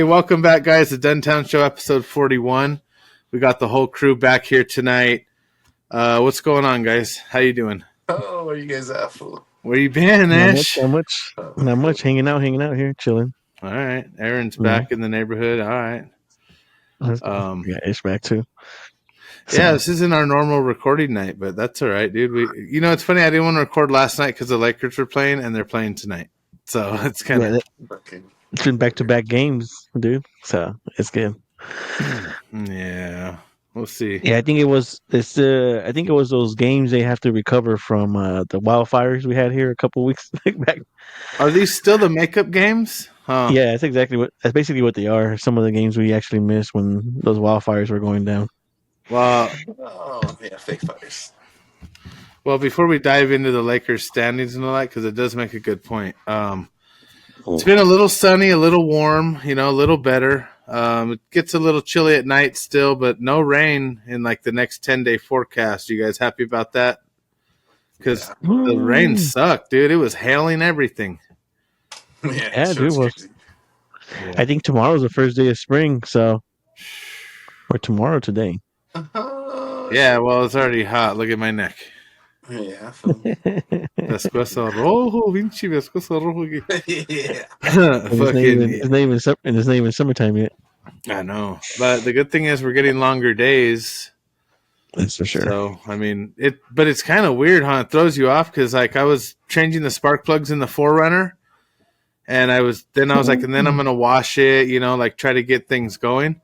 Hey, welcome back, guys, to Duntown Show, episode 41. We got the whole crew back here tonight. What's going on, guys? How you doing? Oh, where you guys at, fool? Where you been, Ash? Not much. Hanging out here, chilling. All right. Aaron's back in the neighborhood. All right. Yeah, Ish back too. So. Yeah, this isn't our normal recording night, but that's all right, dude. It's funny. I didn't want to record last night because the Lakers were playing, and they're playing tonight. So it's kind of it's been back-to-back games, dude. So it's good. Yeah, we'll see. Yeah, I think it was those games they have to recover from the wildfires we had here a couple weeks back. Are these still the makeup games? Huh. Yeah, that's basically what they are. Some of the games we actually missed when those wildfires were going down. Well, fake fires. Well, before we dive into the Lakers standings and all that, because it does make a good point. It's been a little sunny, a little warm, a little better. It gets a little chilly at night still, but no rain in like the next 10-day forecast. You guys happy about that? Because the rain sucked, dude. It was hailing everything. Yeah, dude. I think tomorrow's the first day of spring, so or tomorrow today. Yeah, well, it's already hot. Look at my neck. Yeah. Pescozo rojo, Vinci, pescozo rojo. Yeah. It's not even summertime yet. I know, but the good thing is we're getting longer days. That's for sure. So but it's kind of weird, huh? It throws you off because like I was changing the spark plugs in the 4Runner, and I was like, and then I'm gonna wash it, like try to get things going.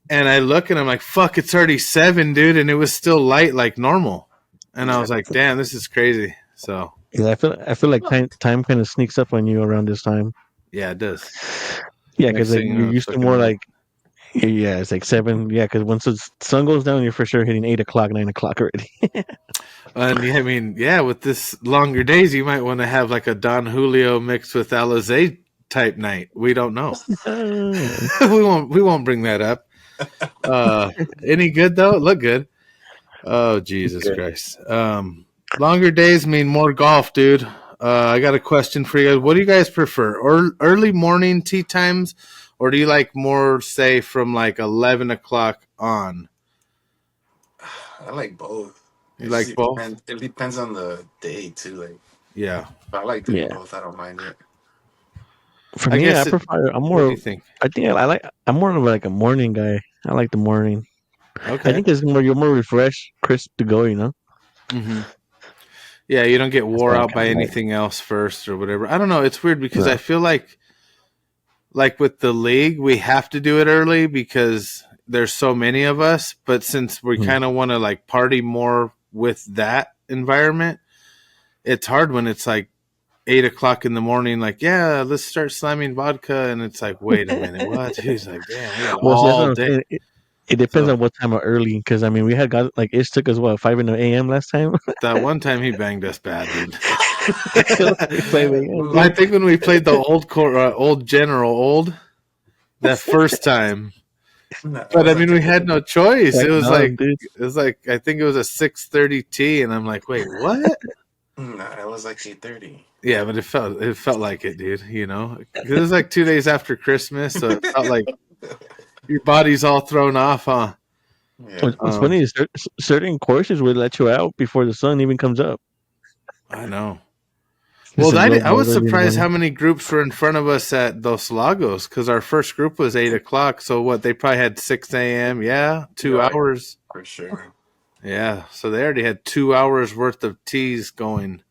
And I look and I'm like, fuck, it's already 7, dude, and it was still light like normal. And I was like, damn, this is crazy. So yeah, I feel like time kind of sneaks up on you around this time. Yeah, it does. Yeah, because you're used to more like, it's like 7. Yeah, because once the sun goes down, you're for sure hitting 8 o'clock, 9 o'clock already. And with this longer days, you might want to have like a Don Julio mixed with Alizé type night. We don't know. we won't bring that up. Any good though? It looked good. Oh, Jesus Christ. Longer days mean more golf, dude. I got a question for you guys. What do you guys prefer? Early morning tee times, or do you like more, say, from like 11 o'clock on? I like both. You like both? It depends on the day, too. Like, yeah. I like doing both. I don't mind it. For me, I prefer. I'm more. What do you think? I think I'm more of like a morning guy. I like the morning. Okay. I think you're more refreshed, crisp to go. Mm-hmm. Yeah, you don't get wore out by anything else first or whatever. I don't know. It's weird because I feel like with the league, we have to do it early because there's so many of us. But since we kind of want to like party more with that environment, it's hard when it's like 8 o'clock in the morning. Like, yeah, let's start slamming vodka, and it's like, wait a minute, what? He's like, damn, we got all day. It depends on what time of early, because we had got like Ish took us 5 a.m. last time. That one time he banged us bad, dude. I think when we played the old General that first time. But we had no choice. It was like I think it was a 6:30 tee, and I'm like, wait, what? Nah, it was like 8:30. Yeah, but it felt like it, dude. It was like 2 days after Christmas, so it felt like your body's all thrown off, huh? Yeah. What's funny is certain courses would let you out before the sun even comes up. I know. Well, I was surprised how many groups were in front of us at Dos Lagos, because our first group was 8 o'clock. So they probably had 6 a.m. Yeah, 2 hours. For sure. Yeah, so they already had 2 hours worth of teas going.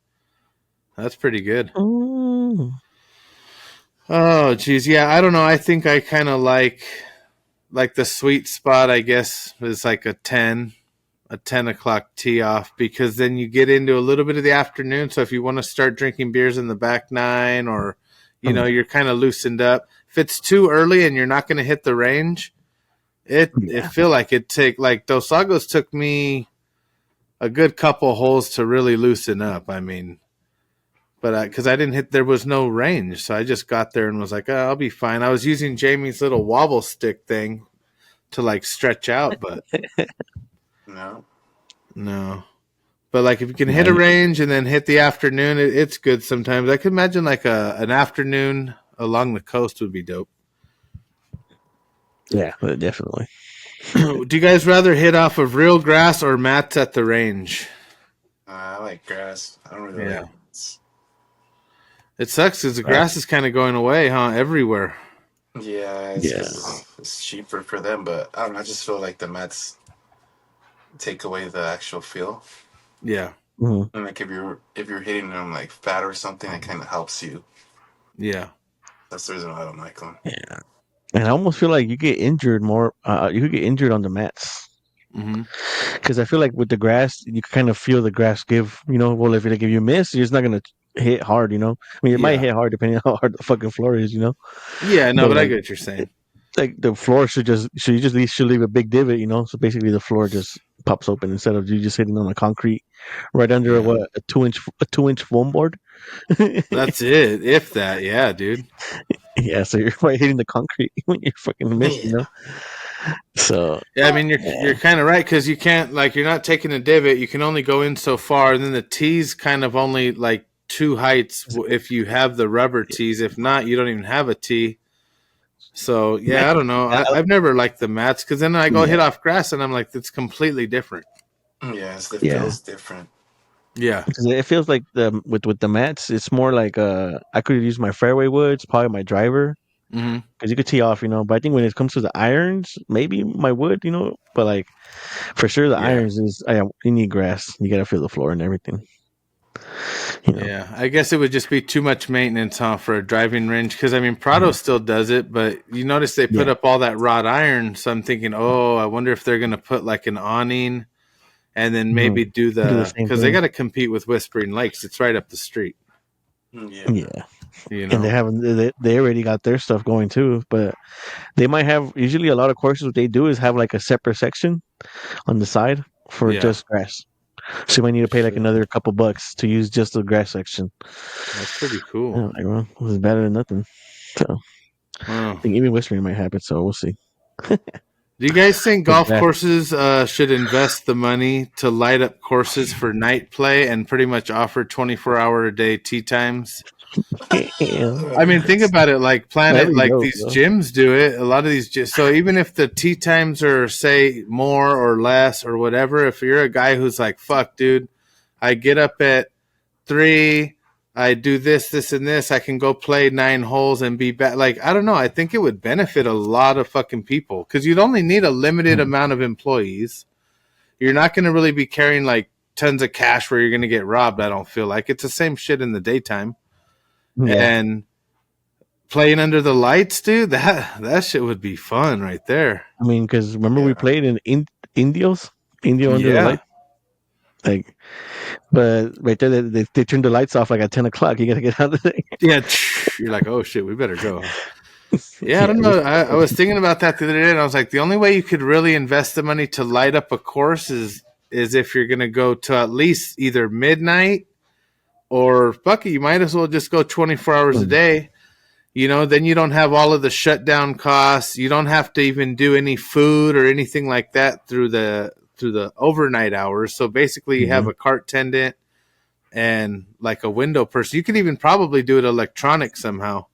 That's pretty good. Ooh. Oh, geez. Yeah, I don't know. I think I kind of like the sweet spot, I guess, is like a 10 o'clock tee off, because then you get into a little bit of the afternoon. So if you want to start drinking beers in the back 9, or, you're kind of loosened up. If it's too early and you're not going to hit the range, it feel like like Dos Lagos took me a good couple holes to really loosen up. But because I didn't there was no range. So I just got there and was like, I'll be fine. I was using Jamie's little wobble stick thing to like stretch out, but no. But like if you can hit a range and then hit the afternoon, it's good sometimes. I could imagine like an afternoon along the coast would be dope. Yeah, definitely. Do you guys rather hit off of real grass or mats at the range? I like grass. I don't really like mats. It sucks because the grass is kind of going away, huh? Everywhere. Yeah, it's because it's cheaper for them, but I don't know. I just feel like the mats take away the actual feel. Yeah. And like if you're hitting them like fat or something, it kind of helps you. Yeah. That's the reason why I don't like them. Yeah. And I almost feel like you get injured more. You could get injured on the mats. Because I feel like with the grass, you kind of feel the grass give. Well, if you miss, you're just not gonna hit hard. I mean, it might hit hard depending on how hard the fucking floor is. Yeah, no, But but I like, get what you're saying. like the floor should leave a big divot. So basically the floor just pops open instead of you just hitting on the concrete right under a 2-inch foam board. That's it. If that, yeah, dude. Yeah, so you're right hitting the concrete when you fucking miss. So yeah, I mean you're kind of right because you can't you're not taking a divot. You can only go in so far, and then the tee's kind of only like two heights if you have the rubber tees. If not, you don't even have a tee. So yeah, I don't know. I've never liked the mats because then I go hit off grass and I'm like, it's completely different. Yeah, it feels different. Yeah, it feels like with the mats, it's more like I could use my fairway woods, probably my driver, because you could tee off, But I think when it comes to the irons, maybe my wood, But like for sure, the irons is you need grass. You gotta feel the floor and everything. Yeah, I guess it would just be too much maintenance, huh, for a driving range. Because I mean, Prado still does it, but you notice they put up all that wrought iron. So I'm thinking, I wonder if they're gonna put like an awning, and then maybe do because they got to compete with Whispering Lakes. It's right up the street. Yeah. And they already got their stuff going too, but they might have usually a lot of courses. What they do is have like a separate section on the side for just grass. So you might need to pay like another couple bucks to use just the grass section. That's pretty cool. It's better than nothing. So I think even Whispering might have it. So we'll see. Do you guys think golf courses should invest the money to light up courses for night play and pretty much offer 24-hour-a-day tee times? I mean, think about it. Like Planet, these gyms do it. A lot of these gyms. So even if the tee times are say more or less or whatever, if you're a guy who's like, "Fuck, dude, I get up at 3, I do this, and this. I can go play 9 holes and be back." Like, I don't know. I think it would benefit a lot of fucking people because you'd only need a limited amount of employees. You're not going to really be carrying like tons of cash where you're going to get robbed. I don't feel like it's the same shit in the daytime. And playing under the lights, dude, that shit would be fun right there. I mean, because remember we played in Indio under the light, like, but right there they turned the lights off like at 10 o'clock. You gotta get out of there. Yeah, you're like, oh shit, we better go. Yeah, I don't know. I was thinking about that the other day, and I was like, the only way you could really invest the money to light up a course is if you're gonna go to at least either midnight. Or fuck it, you might as well just go 24 hours a day. Then you don't have all of the shutdown costs. You don't have to even do any food or anything like that through the overnight hours. So basically, you have a cart attendant and like a window person. You could even probably do it electronic somehow.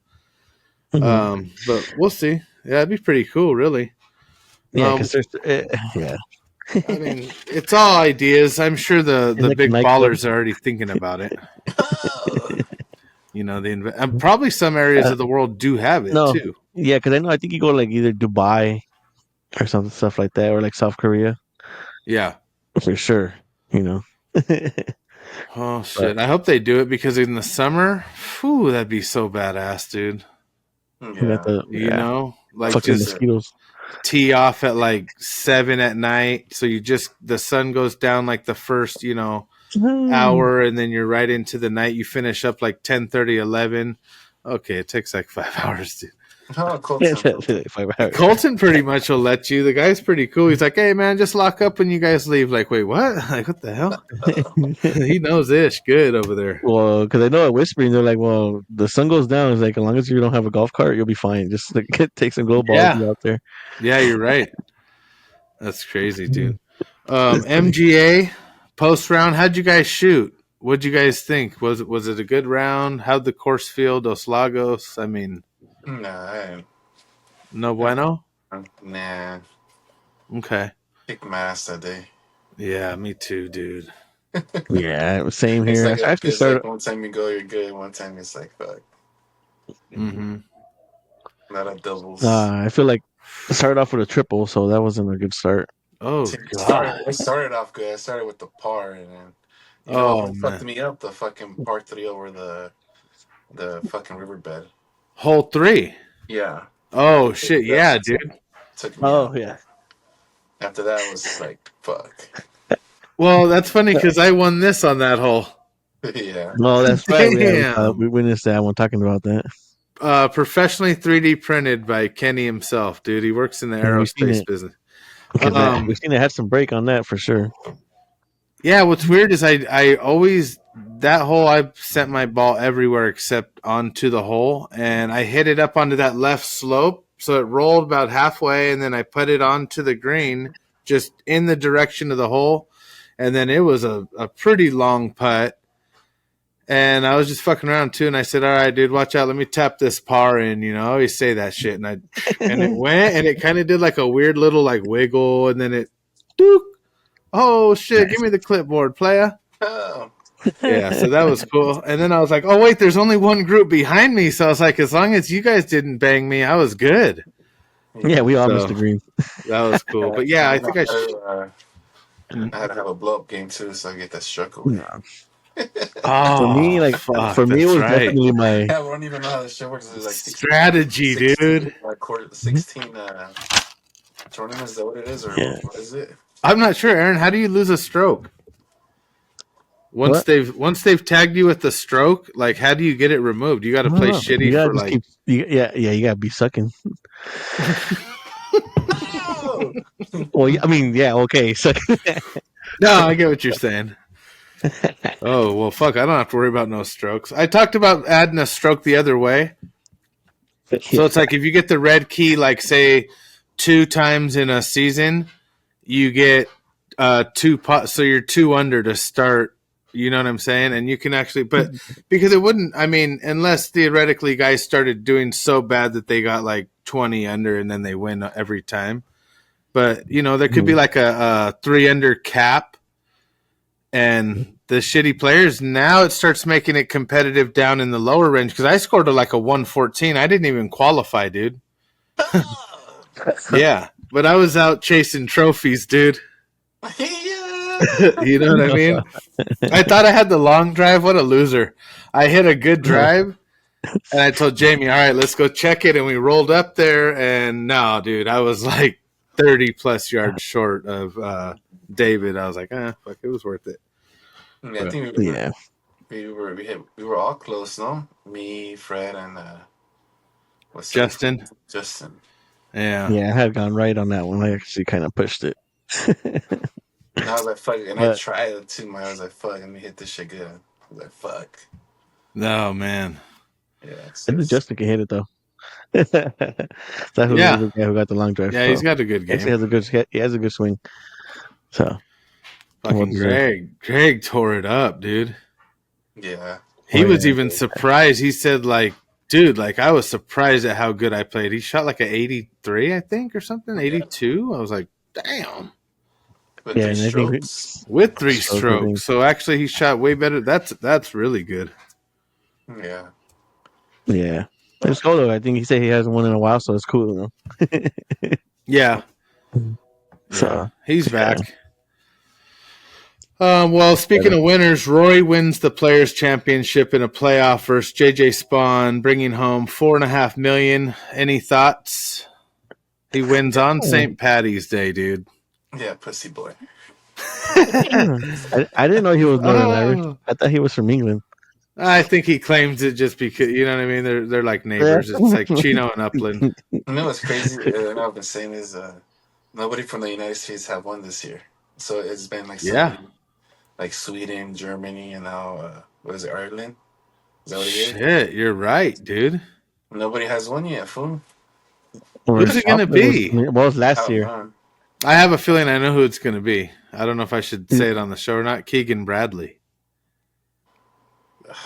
But we'll see. Yeah, it'd be pretty cool, really. Yeah, because I mean, it's all ideas. I'm sure the big ballers are already thinking about it. Probably some areas of the world do have it too. Yeah, because I think you go like either Dubai or some stuff like that, or like South Korea. Yeah, for sure. Oh shit! I hope they do it because in the summer, that'd be so badass, dude. Yeah. Like fucking just mosquitoes. Tee off at like 7 at night, so the sun goes down like the first hour, and then you're right into the night. You finish up like 10:30, 11. Okay, it takes like 5 hours, dude. Colton pretty much will let you. The guy's pretty cool. He's like, hey man, just lock up when you guys leave. Like, wait, what? Like, what the hell? He knows ish good over there. Well, because I know at Whispering they're like, well, the sun goes down. It's like as long as you don't have a golf cart, you'll be fine. Just like, take some glow balls out there. Yeah, you're right. That's crazy, dude. MGA post round. How'd you guys shoot? What'd you guys think? Was it a good round? How'd the course feel? Dos Lagos. I mean, nah, no bueno. Nah. Okay. Kicked my ass that day. Yeah, me too, dude. Yeah, same It's here. like I actually it's like started. one time you go, you're good. One time it's like fuck. Mm-hmm. Not a doubles. I feel like I started off with a triple, so that wasn't a good start. Oh See, God. I started off good. I started with the par, and then you know Oh what fucked man. me up? The fucking par three over the fucking riverbed. Hole 3. Yeah. Oh shit. Yeah, dude. Took me Oh out. yeah. After that, it was like fuck. Well, that's funny because I won this on that hole. Yeah. No, that's right. Damn. We witnessed that one talking about that. Professionally 3D printed by Kenny himself, dude. He works in the Yeah, we seen aerospace it business. because we seen it had some break on that for sure. Yeah, what's weird is I always that hole I sent my ball everywhere except onto the hole, and I hit it up onto that left slope, so it rolled about halfway, and then I put it onto the green just in the direction of the hole, and then it was a pretty long putt. And I was just fucking around too, and I said, "All right, dude, watch out. Let me tap this par in." You know, I always say that shit, and it went, and it kind of did like a weird little like wiggle, and then it, dook. Oh shit! Give me the clipboard, playa. Oh. Yeah, so that was cool. And then I was like, "Oh wait, there's only one group behind me." So I was like, "As long as you guys didn't bang me, I was good." Yeah, we all missed So the green. that was cool. But yeah, I think I should. I had to have a blow up game too, so I get that stroke away. For me, Oh like fuck, for me, it that's was right. definitely my. Yeah, I don't even know how this shit works. It's like 16, Strategy, 16 dude. quarter, 16 tournaments. Is that what it is, or Yeah. what is it? I'm not sure, Aaron. How do you lose a stroke? Once What? they've tagged you with the stroke, like how do you get it removed? You got to I don't play know. You shitty gotta for just like. keep. Yeah. You gotta be sucking. No! Well, I mean, yeah. Okay, suck. No, I get what you're saying. Oh well, fuck! I don't have to worry about no strokes. I talked about adding a stroke the other way. So it's like if you get the red key, like say 2 times in a season, you get 2 so you're 2 under to start. You know what I'm saying? And you can actually, but because it wouldn't, I mean, unless theoretically guys started doing so bad that they got like 20 under and then they win every time. But you know, there could be like a 3 under cap, and the shitty players now it starts making it competitive down in the lower range because I scored like a 114. I didn't even qualify, dude. Yeah, but I was out chasing trophies, dude. You know what I mean? I thought I had the long drive. What a loser. I hit a good drive, and I told Jamie, all right, let's go check it. And we rolled up there, and no, dude, I was like 30 plus yards short of David. I was like, fuck, it was worth it. Yeah, I think we were all close, no? Me, Fred, and what's the Justin. Justin. Yeah. Yeah, I had gone right on that one. I actually kind of pushed it. And I was like, fuck, and I But tried it too, man. I was like, fuck, let me hit this shit good. I was like, fuck. No, man. Yeah, I think Justin can hit it though. That's who Yeah. the guy who got the long drive. Yeah, he's got a good game. Actually he has a good swing. So Fucking Greg tore it up, dude. Yeah. He was even surprised. He said, like, dude, like, I was surprised at how good I played. He shot like an 83, I think, or something, 82. I was like, damn. With 3 strokes. With 3 strokes. So actually, he shot way better. That's really good. Yeah. Yeah. It's cool though. I think he said he hasn't won in a while, so it's cool, you know? Yeah. So he's back. Well, speaking of winners, Rory wins the Players Championship in a playoff versus JJ Spawn, bringing home $4.5 million. Any thoughts? He wins on St. Patty's Day, dude. Yeah, pussy boy. I didn't know he was Northern Irish. I thought he was from England. I think he claims it just because, you know what I mean? They're like neighbors. It's like Chino and Upland. You know what's crazy? What I've been saying is nobody from the United States have won this year. So it's been like like Sweden, Germany, and now what is it, Ireland? Is that what it is? Shit, you're right, dude. Nobody has won yet, fool. Who's it gonna be? Well, it's last year. I have a feeling I know who it's gonna be. I don't know if I should say it on the show or not. Keegan Bradley.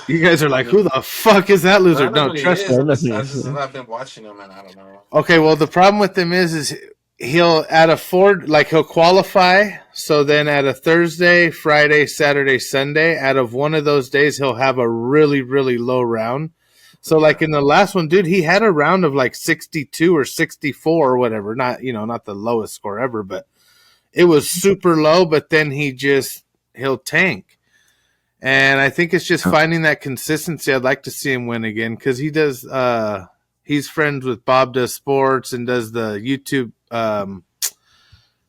You guys are I like, who mean, the fuck is that loser? I know No, who he trust is. me. I just have not been watching him, and I don't know. Okay, well, the problem with him is he'll at a Ford like he'll qualify. So then at a Thursday, Friday, Saturday, Sunday, out of one of those days, he'll have a really, really low round. So Yeah. like in the last one, dude, he had a round of like 62 or 64 or whatever. Not not the lowest score ever, but it was super low. But then he'll tank. And I think it's just finding that consistency. I'd like to see him win again because he does. He's friends with Bob Does Sports and does the YouTube.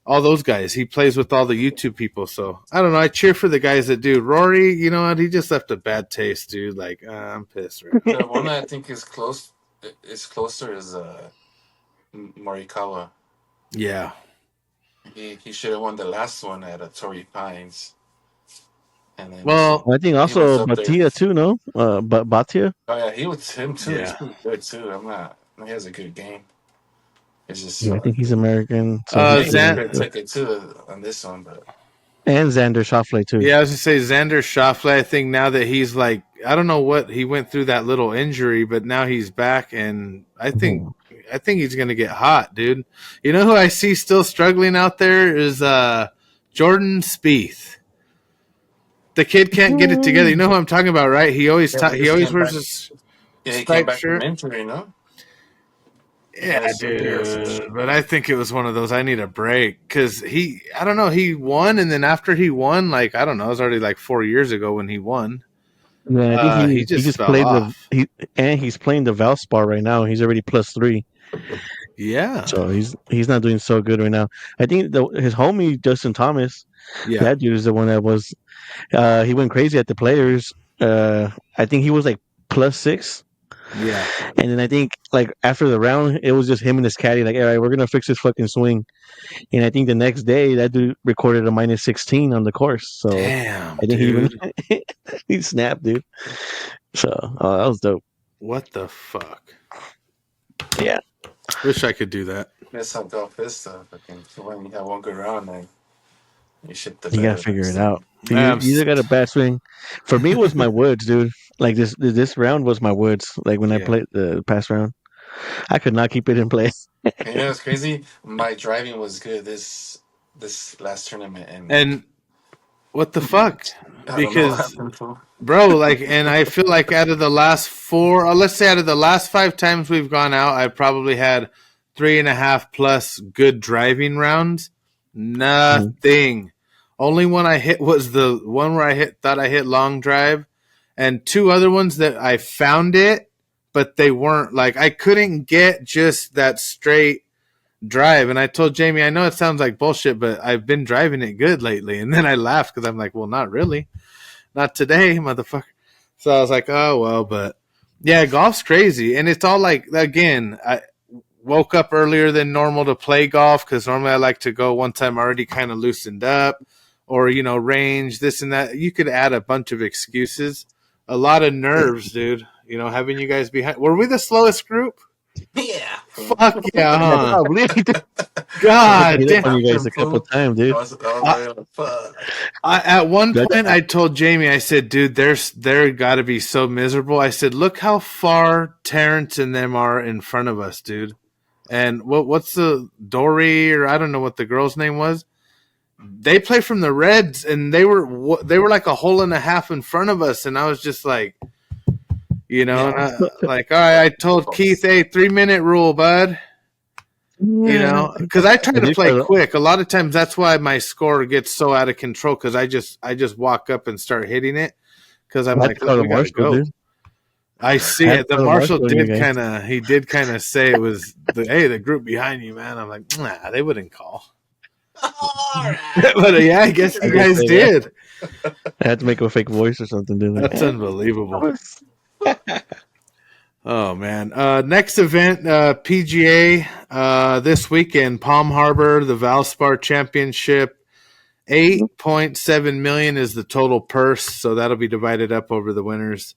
All those guys. He plays with all the YouTube people. So I don't know. I cheer for the guys that do. Rory, you know what? He just left a bad taste, dude. Like I'm pissed right now. The one that I think is closer is Morikawa. Yeah. He should have won the last one at Torrey Pines. And then Well, I think he was also up there. Batia too, no? But Batia. Oh yeah, him too. Yeah. He's pretty good too. He has a good game. It's just Yeah, I think he's American. So yeah, he he should. could take it too on this one, but And Xander Schauffele too. Yeah, I was gonna say Xander Schauffele. I think now that he's like, I don't know what he went through that little injury, but now he's back, and I think he's gonna get hot, dude. You know who I see still struggling out there is Jordan Spieth. The kid can't get it together. You know who I'm talking about, right? He always he always wears his he came back shirt. from injury, no? Yeah, dude. But I think it was one of those. I need a break because I don't know. He won, and then after he won, like I don't know, it was already like 4 years ago when he won. Yeah, I think he just fell played off. he's playing the VALSPAR right now. He's already +3. Yeah. So he's not doing so good right now. I think his homie Justin Thomas, that dude is the one that was he went crazy at the Players. I think he was like +6. Yeah. And then I think like after the round, it was just him and his caddy like, all right, we're gonna fix this fucking swing. And I think the next day that dude recorded a -16 on the course. So damn, I think dude. he snapped, dude. So that was dope. What the fuck? Yeah. Wish I could do that. That's how golf is stuff. When you have one good round, then you shit the bed. You gotta figure it out. You I'm either got a bad swing. For me, it was my woods, dude. Like this round was my woods. Like when I played the past round, I could not keep it in place. You know, it's crazy. My driving was good this last tournament, and what the fuck? I don't know what happened, bro, like, and I feel like out of the last let's say out of the last 5 times we've gone out, I probably had 3.5 plus good driving rounds. Nothing. Only one I hit was the one where thought I hit long drive, and 2 other ones that I found it, but they weren't like I couldn't get just that straight drive. And I told Jamie, I know it sounds like bullshit, but I've been driving it good lately. And then I laughed because I'm like, well, not really, not today, motherfucker. So I was like, oh well, but yeah, golf's crazy, and it's all like again, I woke up earlier than normal to play golf because normally I like to go once I'm already kind of loosened up, or range this and that. You could add a bunch of excuses, a lot of nerves, dude. Having you guys behind. Were we the slowest group? Yeah. Fuck yeah, huh? God damn. On you guys a couple times, dude. At one point, I told Jamie, I said, dude, they're got to be so miserable. I said, look how far Terrence and them are in front of us, dude. And what's the Dory, or I don't know what the girl's name was. They play from the Reds, and they were like a hole and a half in front of us, and I was just like, and like, all right, I told Keith, hey, 3-minute rule, bud. Because I try to play quick. A lot of times that's why my score gets so out of control, because I just walk up and start hitting it because I'm like, we gotta go. Dude. I see it. The marshal did kind of say it was the group behind you, man. I'm like, nah, they wouldn't call. Right. But yeah, I guess you guys did. I had to make a fake voice or something, dude. That's unbelievable. Oh man! Next event, PGA this weekend, Palm Harbor, the VALSPAR Championship. 8.7 million is the total purse, so that'll be divided up over the winners.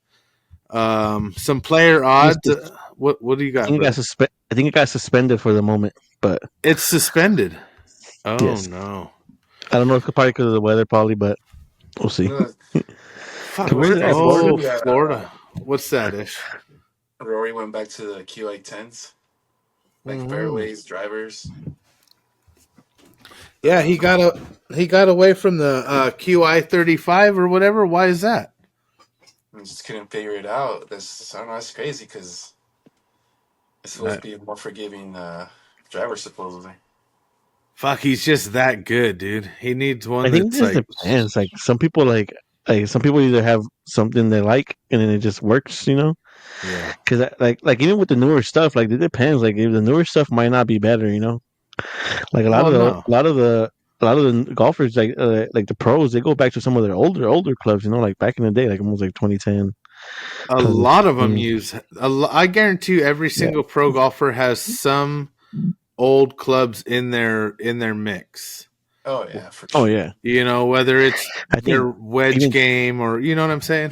Some player odds. What do you got? I think it got suspended for the moment, but it's suspended. Oh yes. No! I don't know if it's probably because of the weather, probably, but we'll see. Fuck. Where's that? Oh, Florida? Florida. What's that, Ish? Rory went back to the QI 10s, like fairways, drivers. Yeah, he got away from the QI 35 or whatever. Why is that? I just couldn't figure it out. I don't know. That's crazy because it's supposed to be a more forgiving driver, supposedly. Fuck, he's just that good, dude. He needs one I think that's it just like depends. Like some people some people either have something they like and then it just works, you know. yeah. Because like even with the newer stuff, like it depends. Like the newer stuff might not be better, you know. Like Well, no. a lot of the golfers, like the pros, they go back to some of their older clubs, you know, like back in the day, like almost like 2010. A lot of them use. I guarantee you, every single pro golfer has some old clubs in their mix. Oh yeah, for sure. Oh yeah. You know, whether it's I think their wedge game or you know what I'm saying.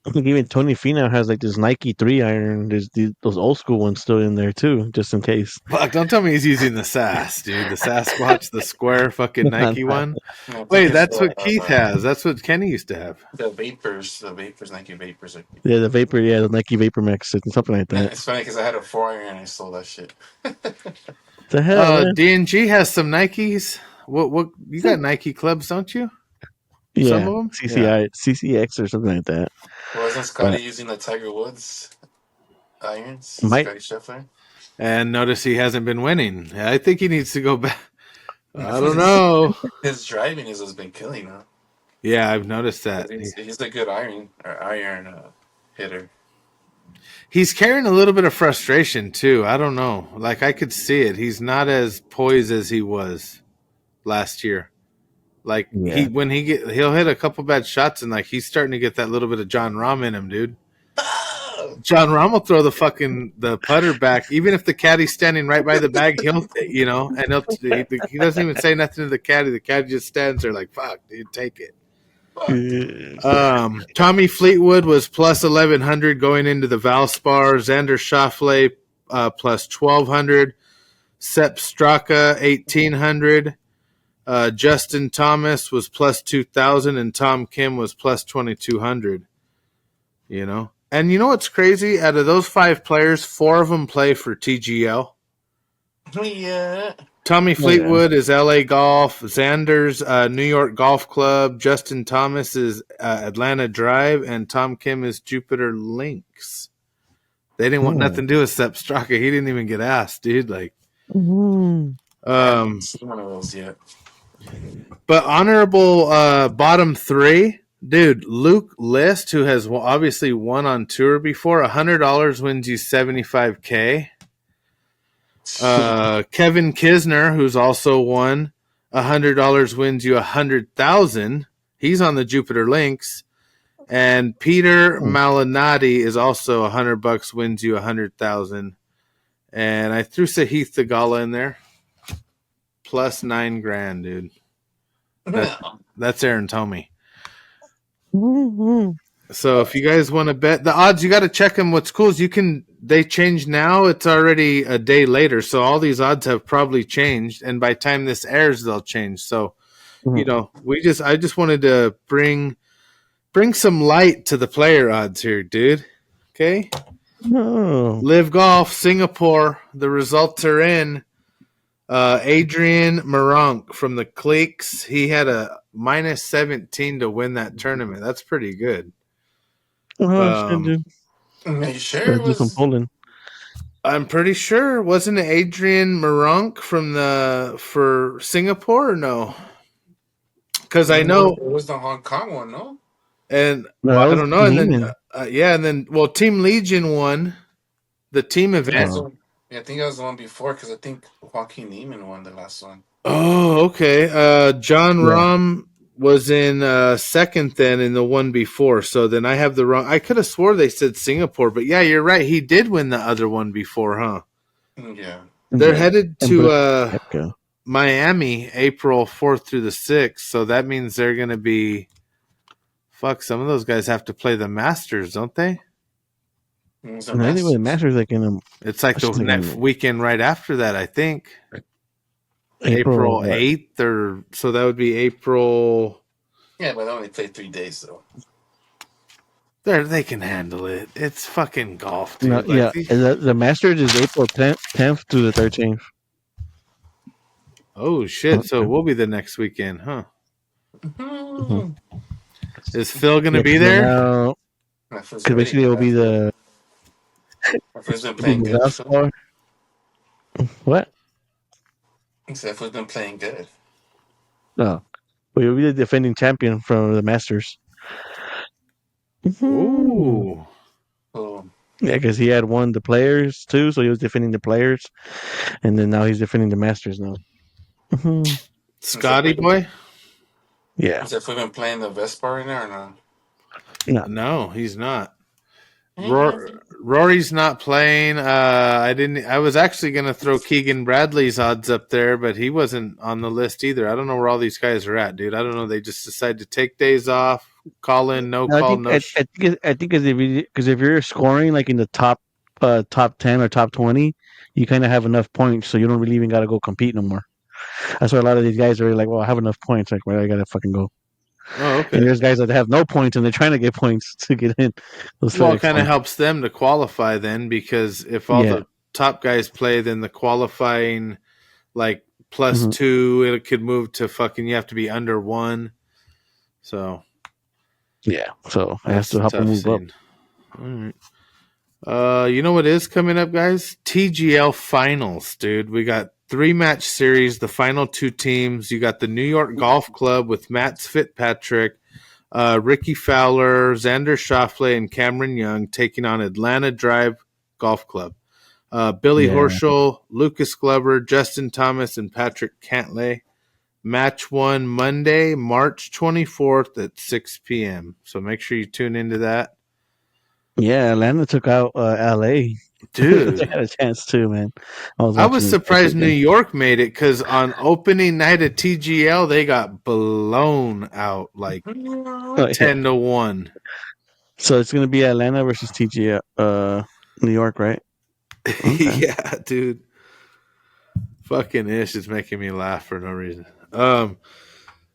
I think even Tony Finau has like this Nike 3-iron. There's those old school ones still in there too, just in case. Fuck! Don't tell me he's using the SAS, dude. The Sasquatch, the square fucking Nike one. Wait, that's what Keith has. That's what Kenny used to have. The Vapors, Nike Vapors. Yeah, the Vapor, the Nike Vapor Max, something like that. It's funny because I had a 4-iron and I sold that shit. The hell, man? D&G has some Nikes. What you got Nike clubs, don't you? Yeah, some of them? CCX or something like that. Wasn't Scotty using the Tiger Woods irons? Scotty Scheffler? And notice he hasn't been winning. I think he needs to go back. I don't know. His driving has been killing him. Yeah, I've noticed that. He's a good iron hitter. He's carrying a little bit of frustration too. I don't know. Like I could see it. He's not as poised as he was last year. Like he'll hit a couple bad shots and like he's starting to get that little bit of John Rahm in him, dude. John Rahm will throw the putter back, even if the caddy's standing right by the bag. He'll he doesn't even say nothing to the caddy. The caddy just stands there like, "Fuck, dude, take it." Tommy Fleetwood was plus 1100 going into the Valspar. Xander Schauffele plus 1200. Sepp Straka 1800. Justin Thomas was plus 2000, and Tom Kim was plus 2200. You know, and you know what's crazy? Out of those 5 players, 4 of them play for TGL. Yeah. Tommy Fleetwood is LA Golf. Xander's New York Golf Club. Justin Thomas is Atlanta Drive, and Tom Kim is Jupiter Links. They didn't want nothing to do with Sepp Straka. He didn't even get asked, dude. Like, I haven't seen one of those yet. But honorable bottom 3, dude. Luke List, who has obviously won on tour before, $100 wins you $75K. Kevin Kisner, who's also won, $100 wins you $100,000. He's on the Jupiter Links. And Peter Malinati is also $100 wins you $100,000. And I threw Sahith Thagala in there, plus $9,000, dude. That's Aaron Tomey. So if you guys want to bet the odds, you got to check them. What's cool is they change now. It's already a day later. So all these odds have probably changed. And by the time this airs, they'll change. So, you know, I just wanted to bring some light to the player odds here, dude. Okay. Live Golf, Singapore. The results are in. Adrian Maronk from the Cliques. He had a minus 17 to win that tournament. That's pretty good. Are you sure it was? I'm pretty sure. Wasn't it Adrian Maronk for Singapore or no? Because I know it was the Hong Kong one, no? And I don't know. And then Team Legion won the team event. Yeah, I think that was the one before because I think Joaquin Neiman won the last one. Oh, okay. John Rahm was in second then in the one before. So then I have the wrong. I could have swore they said Singapore, but yeah, you're right. He did win the other one before, huh? Yeah. They're headed to Miami April 4th through the 6th. So that means they're going to be. Fuck, some of those guys have to play the Masters, don't they? I think the Masters it's like the weekend right after that, I think. April 8th, or so that would be April. Yeah, but they only play 3 days though. They can handle it. It's fucking golf, No, dude. yeah, the Masters is April 10th to the 13th. Oh shit! So it will be the next weekend, huh? Mm-hmm. Is Phil gonna Yeah, be there? My foot's because ready, basically it man. will be the My foot's been it'll be playing the good, Phil. VALSPAR. What? He said foot's been playing good. No, but you'll be the defending champion from the Masters. Mhm. Ooh, Cool. Yeah, because he had won the players too, so he was defending the players, and then now he's defending the Masters now. Mhm. He said Scotty foot. boy. Yeah. He said foot been playing the VALSPAR right now or no? No. No, he's not. Rory's not playing. I didn't. I was actually going to throw Keegan Bradley's odds up there, but he wasn't on the list either. I don't know where all these guys are at, dude. I don't know. They just decide to take days off, call in, no No, I call, think no. I think if you're scoring like in the top 10 or top 20, you kind of have enough points, so you don't really even got to go compete no more. That's why a lot of these guys are like, well, I have enough points, like, why do I gotta fucking go? Oh, And okay. there's guys that have no points and they're trying to get points to get in those Well, it FedEx kind of points. helps them to qualify then, because if all Yeah. the top guys play, then the qualifying like plus Hmm. 2, it could move to fucking. You have to be under 1. So Yeah. So it has that's to the help them tough move up. scene. All right. You know what is coming up, guys? TGL finals, dude. We got 3-match series. The final 2 teams. You got the New York Golf Club with Matt Fitzpatrick, Ricky Fowler, Xander Schauffele, and Cameron Young taking on Atlanta Drive Golf Club. Billy Yeah. Horschel, Lucas Glover, Justin Thomas, and Patrick Cantlay. Match 1 Monday, March 24th at 6 p.m. So make sure you tune into that. Yeah. Atlanta took out LA. They Dude, had a chance too, man. I was I watching was this past surprised New weekend. York made it, because on opening night of TGL, they got blown out like Oh, yeah. 10-1. So it's gonna be Atlanta versus TG New York, right? Okay. Yeah, dude. Fucking Ish is making me laugh for no reason.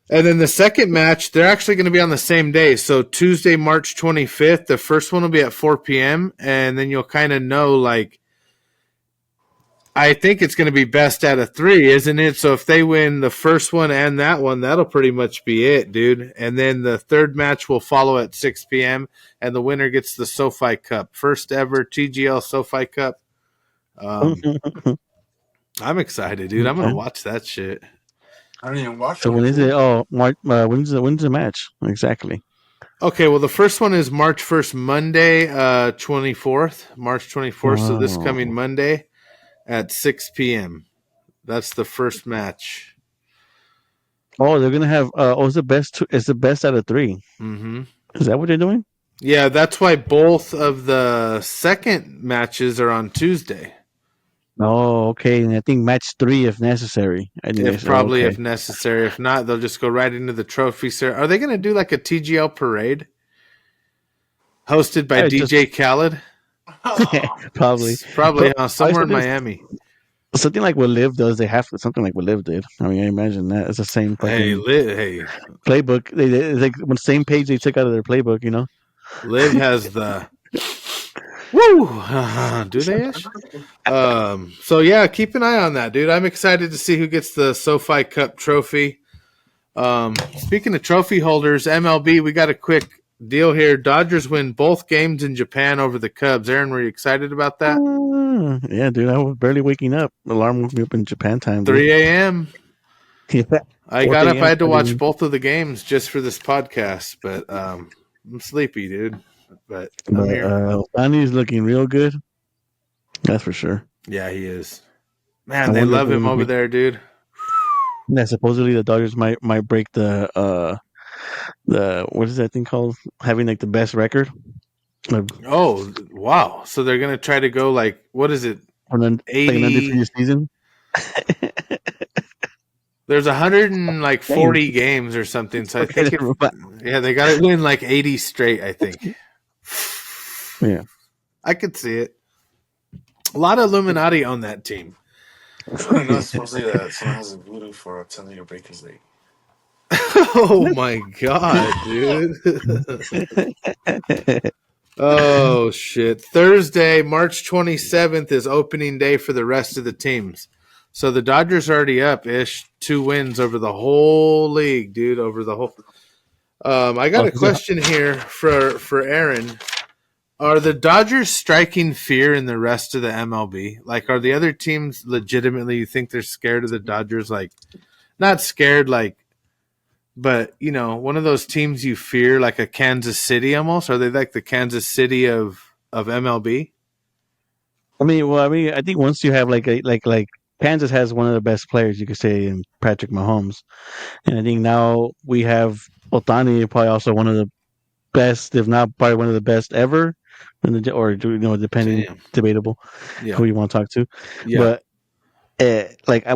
And then the second match, they're actually going to be on the same day. So Tuesday, March 25th, the first one will be at 4 p.m. And then you'll kind of know, like, I think it's going to be best out of 3, isn't it? So if they win the first one and that one, that'll pretty much be it, dude. And then the third match will follow at 6 p.m. and the winner gets the SoFi Cup. First ever TGL SoFi Cup. I'm excited, dude. I'm going to Okay. watch that shit. I don't even watch So one, when is it? fool. Oh, when's the match exactly? Okay, well, the first one is March 1st, Monday, 24th. March 24th, so this coming Oh, Monday at 6 p.m. That's the first match. oh, they're gonna have. Oh, it's the best. It's the best out of 3. Mm-hmm. Is that what they're doing? Yeah, that's why both of the second matches are on Tuesday. Oh, okay. And I think match 3 if necessary. I think they If said, oh, probably okay. if necessary. If not, they'll just go right into the trophy ceremony. Are they going to do like a TGL parade hosted by I just DJ Khaled? probably, Probably probably somewhere in Miami. something like what Liv does. They have something like what Liv did. I mean, I imagine that it's the same fucking Hey, playbook. It's like the same page they took out of their playbook. You know. Liv has the woo. Do they ish? So yeah, keep an eye on that, dude. I'm excited to see who gets the SoFi Cup trophy. Speaking of trophy holders, MLB, we got a quick deal here. Dodgers win both games in Japan over the Cubs. Aaron, were you excited about that? Yeah, dude. I was barely waking up. The alarm woke me up in Japan time, dude. 3 a.m. Yeah, I 4 got up. I a.m. had to watch starting. both of the games just for this podcast, but I'm sleepy, dude. But I'm But here. Otani's looking real good. That's for sure. Yeah, he is. I Man, they wonder if love they're him gonna over break. there, dude. Yeah, supposedly the Dodgers might break the what is that thing called? Having like the best record of, Oh, wow. So they're going to try to go like, what is it? like an 80. undefeated season. There's 140 Dang. games or something. So I Okay, think never mind. yeah, they got to win like 80 straight, I think. Yeah. I could see it. A lot of Illuminati on that team. No, supposedly that someone has a voodoo for telling you to break his leg. Oh my god, dude. Oh shit. Thursday, March 27th is opening day for the rest of the teams. So the Dodgers are already up ish, 2 wins over the whole league, dude, over the whole I got a question here for Aaron. Are the Dodgers striking fear in the rest of the MLB? Like, are the other teams legitimately, you think they're scared of the Dodgers? Like, not scared, like, but, you know, one of those teams you fear, like a Kansas City almost? Are they like the Kansas City of MLB? I think once you have like Kansas has one of the best players you could say in Patrick Mahomes, and I think now we have Otani, probably also one of the best, if not probably one of the best ever, or depending, Damn. debatable Yeah. who you want to talk to. Yeah. But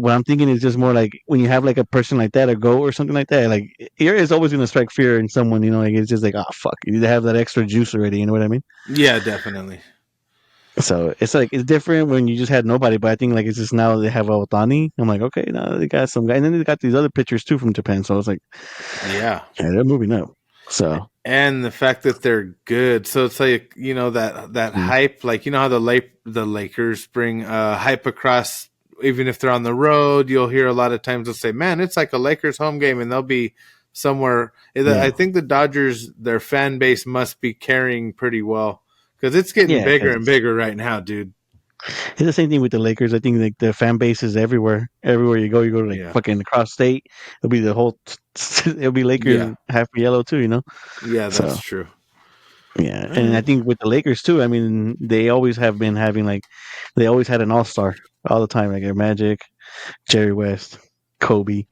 what I'm thinking is just more like when you have like a person like that, a GOAT or something like that, like here is always going to strike fear in someone. You know, like it's just like, oh fuck, you need to have that extra juice already. You know what I mean? Yeah, definitely. So it's like it's different when you just had nobody, but I think like it's just now they have Otani. I'm like, okay, now they got some guy, and then they got these other pitchers too from Japan. So I was like, yeah, they're moving up. So and the fact that they're good, so it's like, you know, that hype, like, you know how the Lakers bring hype across. Even if they're on the road, you'll hear a lot of times they'll say, "Man, it's like a Lakers home game," and they'll be somewhere. Yeah. I think the Dodgers, their fan base must be carrying pretty well because it's getting bigger and bigger right now, dude. It's the same thing with the Lakers. I think like the fan base is everywhere. Everywhere you go to like fucking across state. It'll be the whole. It'll be Lakers half yellow too. You know. Yeah, that's true. Yeah, and I think with the Lakers too. I mean, they always have been having like, they always had an all-star all the time. Like Magic, Jerry West, Kobe,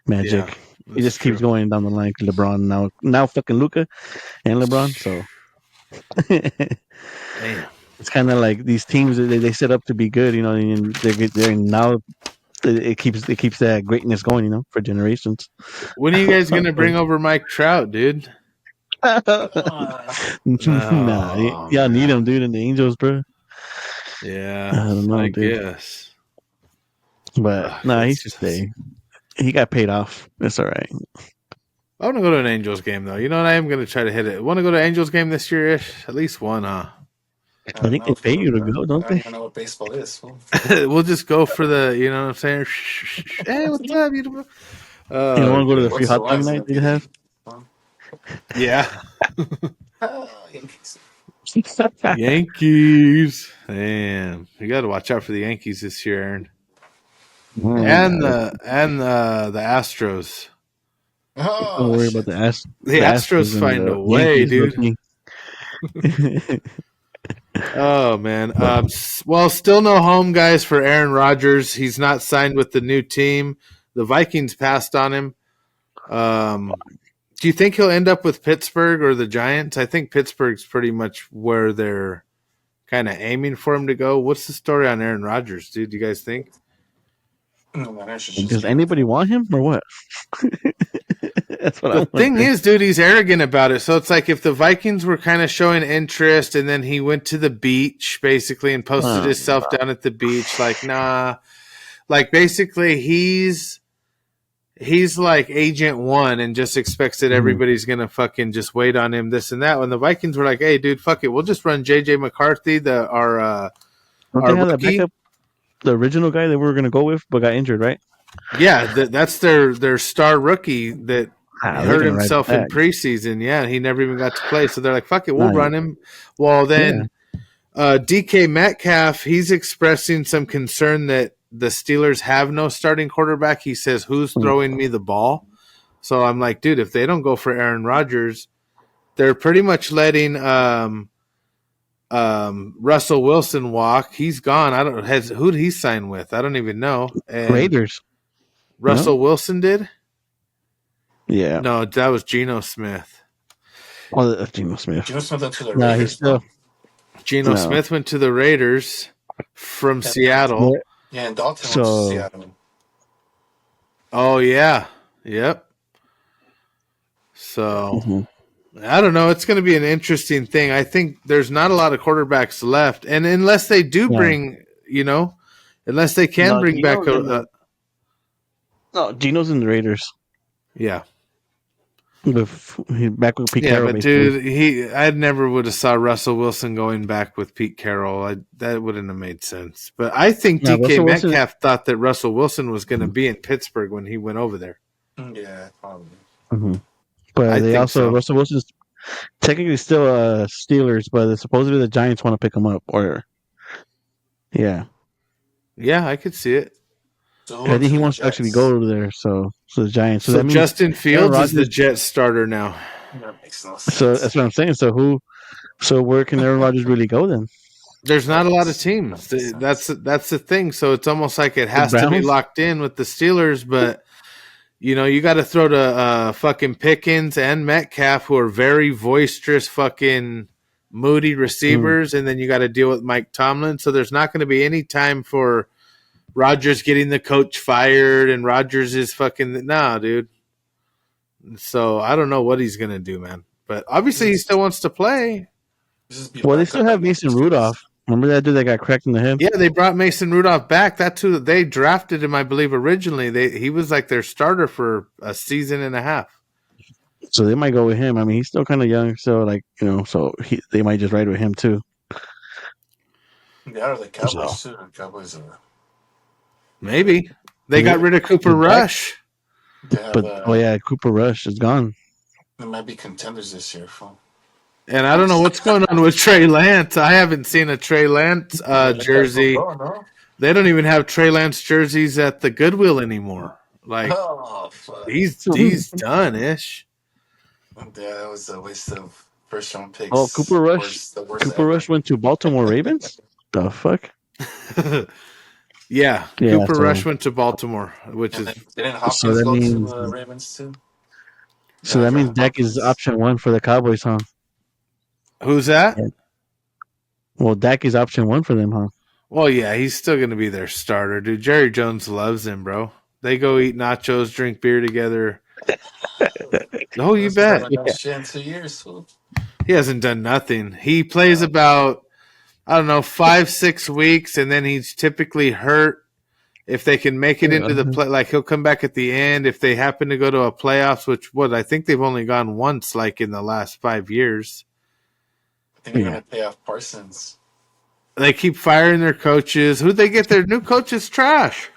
Magic. It just keeps going down the line. LeBron now fucking Luka and LeBron. So damn, it's kind of like these teams they set up to be good. You know, and they're now. It keeps that greatness going. You know, for generations. When are you guys gonna bring over Mike Trout, dude? Nah, y'all need him, dude, in the Angels, bro. Yeah, I don't know, dude. Guess. But he should stay. He got paid off. That's all right. I want to go to an Angels game, though. You know what? I am going to try to hit it. Want to go to Angels game this year-ish? At least one, huh? I think they pay you to go, don't they? I don't know what baseball is. We'll just go for the, you know what I'm saying? Hey, what's up, beautiful? You don't want to go to the free hot dog night they have? Yeah. Yankees. Damn. You got to watch out for the Yankees this year, Aaron. And the Astros. Don't worry about the Astros. The Astros find a way, dude. Oh man. Well, still no home, guys, for Aaron Rodgers. He's not signed with the new team. The Vikings passed on him. Do you think he'll end up with Pittsburgh or the Giants? I think Pittsburgh's pretty much where they're kind of aiming for him to go. What's the story on Aaron Rodgers, dude? Do you guys think? Does anybody want him or what? That's what the thing is, dude, he's arrogant about it. So it's like if the Vikings were kind of showing interest and then he went to the beach basically and posted himself down at the beach, like, nah. Like basically he's like agent one and just expects that everybody's going to fucking just wait on him, this and that. When the Vikings were like, hey, dude, fuck it. We'll just run JJ McCarthy, our rookie. The original guy that we were going to go with but got injured, right? Yeah, that's their star rookie that hurt himself in preseason. Yeah, he never even got to play. So they're like, fuck it, we'll run him. Well, then DK Metcalf, he's expressing some concern that the Steelers have no starting quarterback. He says, who's throwing me the ball? So I'm like, dude, if they don't go for Aaron Rodgers, they're pretty much letting Russell Wilson walk. He's gone. Who did he sign with? I don't even know. And Raiders. Russell Wilson did? Yeah. No, that was Geno Smith. Oh, Geno Smith. Geno Smith went to the Raiders. He's still. Geno Smith went to the Raiders from Seattle. Yeah, and Dalton went to Seattle. Oh, yeah. Yep. So, I don't know. It's going to be an interesting thing. I think there's not a lot of quarterbacks left. And unless they do bring, unless they can bring back No, Geno's in the Raiders. Yeah. Back with Pete Carroll. But dude, I never would have saw Russell Wilson going back with Pete Carroll. That wouldn't have made sense. But I think DK Metcalf thought that Russell Wilson was going to be in Pittsburgh when he went over there. Yeah, probably. Mm-hmm. But they also Russell Wilson's technically still Steelers, but supposedly the Giants want to pick him up. Yeah, I could see it. So I think he wants to actually go over there. So the Giants. So that means Justin Fields is the Jets starter now. That makes no sense. So that's what I'm saying. So where can Aaron Rodgers really go then? There's not a lot of teams. That's the thing. So it's almost like it has to be locked in with the Steelers, but you got to throw to fucking Pickens and Metcalf, who are very boisterous, fucking moody receivers, and then you got to deal with Mike Tomlin. So there's not going to be any time for Rodgers getting the coach fired, and Rodgers is fucking dude. So I don't know what he's gonna do, man. But obviously he still wants to play. Well, they still have Mason Rudolph. Remember that dude that got cracked in the head? Yeah, they brought Mason Rudolph back. That's who they drafted him, I believe, originally. He was like their starter for a season and a half. So they might go with him. I mean, he's still kind of young, so they might just ride with him too. Yeah, or the Cowboys too. The Cowboys are. Maybe they got rid of Cooper Rush. Cooper Rush is gone. They might be contenders this year, fool. And I don't know what's going on with Trey Lance. I haven't seen a Trey Lance jersey. They don't even have Trey Lance jerseys at the Goodwill anymore. Like he's done ish. Yeah, that was a waste of first round picks. Oh, Cooper Rush. Cooper Rush went to Baltimore Ravens. The fuck. Yeah, Cooper Rush went to Baltimore, which is didn't Hopkins go to the Ravens too? So that means Dak is option 1 for the Cowboys, huh? Who's that? Well, Dak is option 1 for them, huh? Well, yeah, he's still going to be their starter, dude. Jerry Jones loves him, bro. They go eat nachos, drink beer together. Oh, you bet. Shit in 2 years, fool. He hasn't done nothing. He plays about 5-6 weeks, and then he's typically hurt. If they can make it into the play, like he'll come back at the end. If they happen to go to a playoffs, which I think they've only gone once, like in the last 5 years. I think they're going to pay off Parsons. They keep firing their coaches. Who'd they get? Their new coach is trash.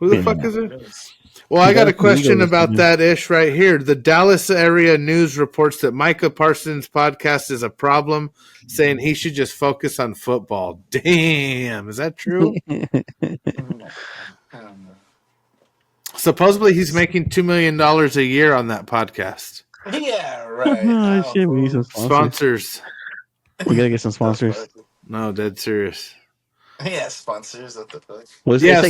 Who the fuck is it? Well, I got a question about that ish right here. The Dallas area news reports that Micah Parsons' podcast is a problem, saying he should just focus on football. Damn, is that true? Supposedly he's making $2 million a year on that podcast. Yeah, right. Shit, we need some sponsors. We gotta get some sponsors. No, dead serious. Yeah, sponsors. What the fuck?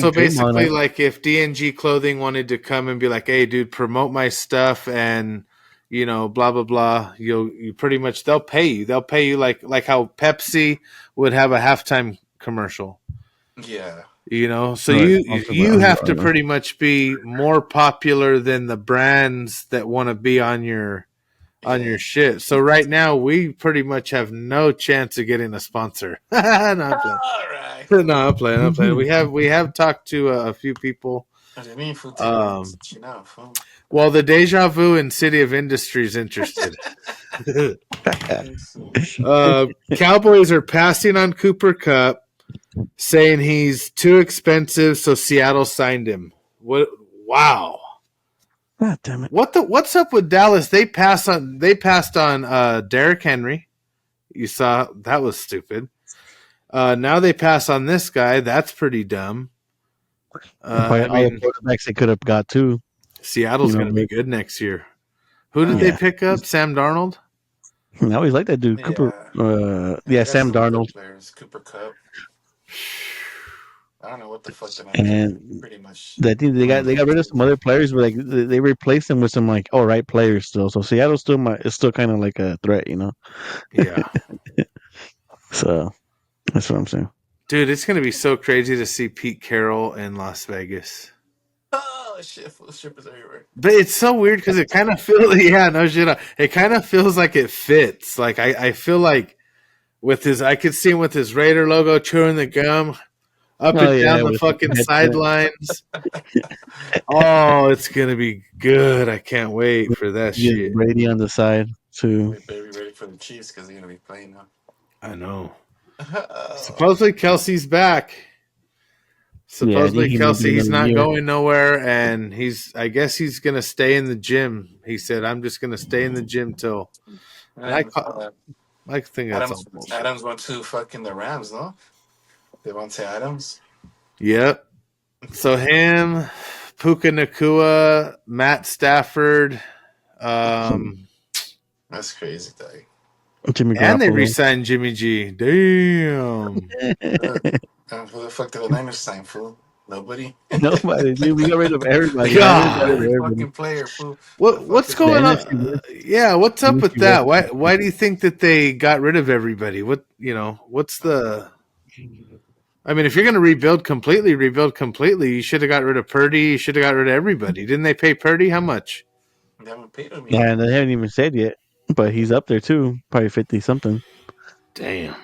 So basically, like if DNG Clothing wanted to come and be like, "Hey, dude, promote my stuff," and blah blah blah, you pretty much they'll pay you. They'll pay you like how Pepsi would have a halftime commercial. Yeah. So you have to pretty much be more popular than the brands that want to be on your shit. So right now we pretty much have no chance of getting a sponsor. No, I'm playing. All right. No, I'm playing. We have talked to a few people. Well, the Deja Vu and City of Industry is interested. Cowboys are passing on Cooper Kupp, saying he's too expensive, so Seattle signed him. What? Wow. God damn it! What's up with Dallas? They passed on Derrick Henry. You saw that was stupid. Now they pass on this guy. That's pretty dumb. All the quarterbacks they could have got too. Seattle's going to be good next year. Who did they pick up? Sam Darnold. I always like that dude, Cooper. Sam Darnold. Cooper Kupp. I don't know what the fuck. And pretty much. I think they got rid of some other players, but like they replaced them with some like right players still. So Seattle is still kind of like a threat, Yeah. So that's what I'm saying. Dude, it's going to be so crazy to see Pete Carroll in Las Vegas. Oh, shit. Full strippers everywhere. But it's so weird because it kind of feels, it kind of feels like it fits. Like, I feel like I could see him with his Raider logo chewing the gum. up and down the fucking sidelines. Oh, it's gonna be good. I can't wait for that shit. Brady on the side too. Be ready for the Chiefs because they're gonna be playing now. I know. Supposedly Kelsey's back. Supposedly Kelsey's not going nowhere, and I guess he's gonna stay in the gym. He said, "I'm just gonna stay in the gym till." I think that's all bullshit. Adams went to fucking the Rams, no? They went to Adams. Yep. So him, Puka Nacua, Matt Stafford. That's crazy, dog. And they re-signed Jimmy G. Damn. Who the fuck did the Niners sign, fool? Nobody. Nobody. Dude, we got rid of everybody. Every fucking player, fool. What's going on? Yeah, what's up with that? Why do you think that they got rid of everybody? What's the? I mean, if you're going to rebuild completely. You should have got rid of Purdy. You should have got rid of everybody. Didn't they pay Purdy? How much? They haven't paid him yet. Yeah, they haven't even said yet. But he's up there too, probably 50 something. Damn.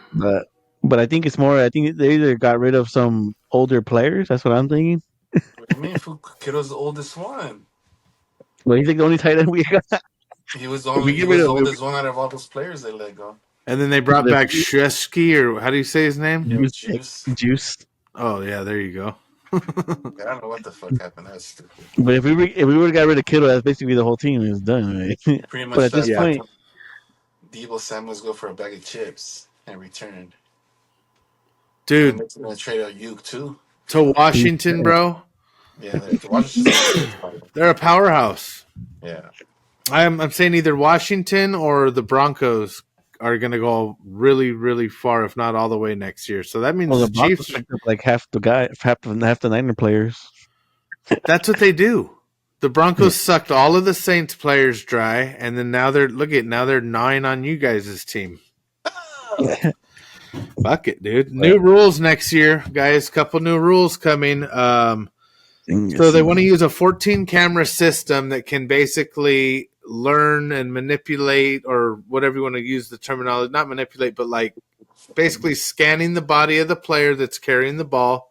But I think it's more. I think they either got rid of some older players. That's what I'm thinking. What do you mean? Kiddo's the oldest one. Well, he's like the only tight end we got. He was the oldest one out of all those players they let go. And then they brought back Shesky, or how do you say his name? Juice. Oh yeah, there you go. I don't know what the fuck happened. That's stupid. But if we would have got rid of Kittle, that's basically the whole team is done. Right? Pretty much. But at this point, Deebo Samuel's go for a bag of chips and return. Dude, they're gonna trade out Uke too to Washington, bro. Yeah, Washington. They're a powerhouse. Yeah, I'm saying either Washington or the Broncos are going to go really, really far, if not all the way next year. So that means the Chiefs like half the Niner players. That's what they do. The Broncos sucked all of the Saints players dry, and then now they're gnawing on you guys' team. Fuck it, dude. New rules next year, guys. Couple new rules coming. So they want to use a 14 camera system that can basically learn and manipulate, or whatever you want to use the terminology, not manipulate, but like basically scanning the body of the player that's carrying the ball.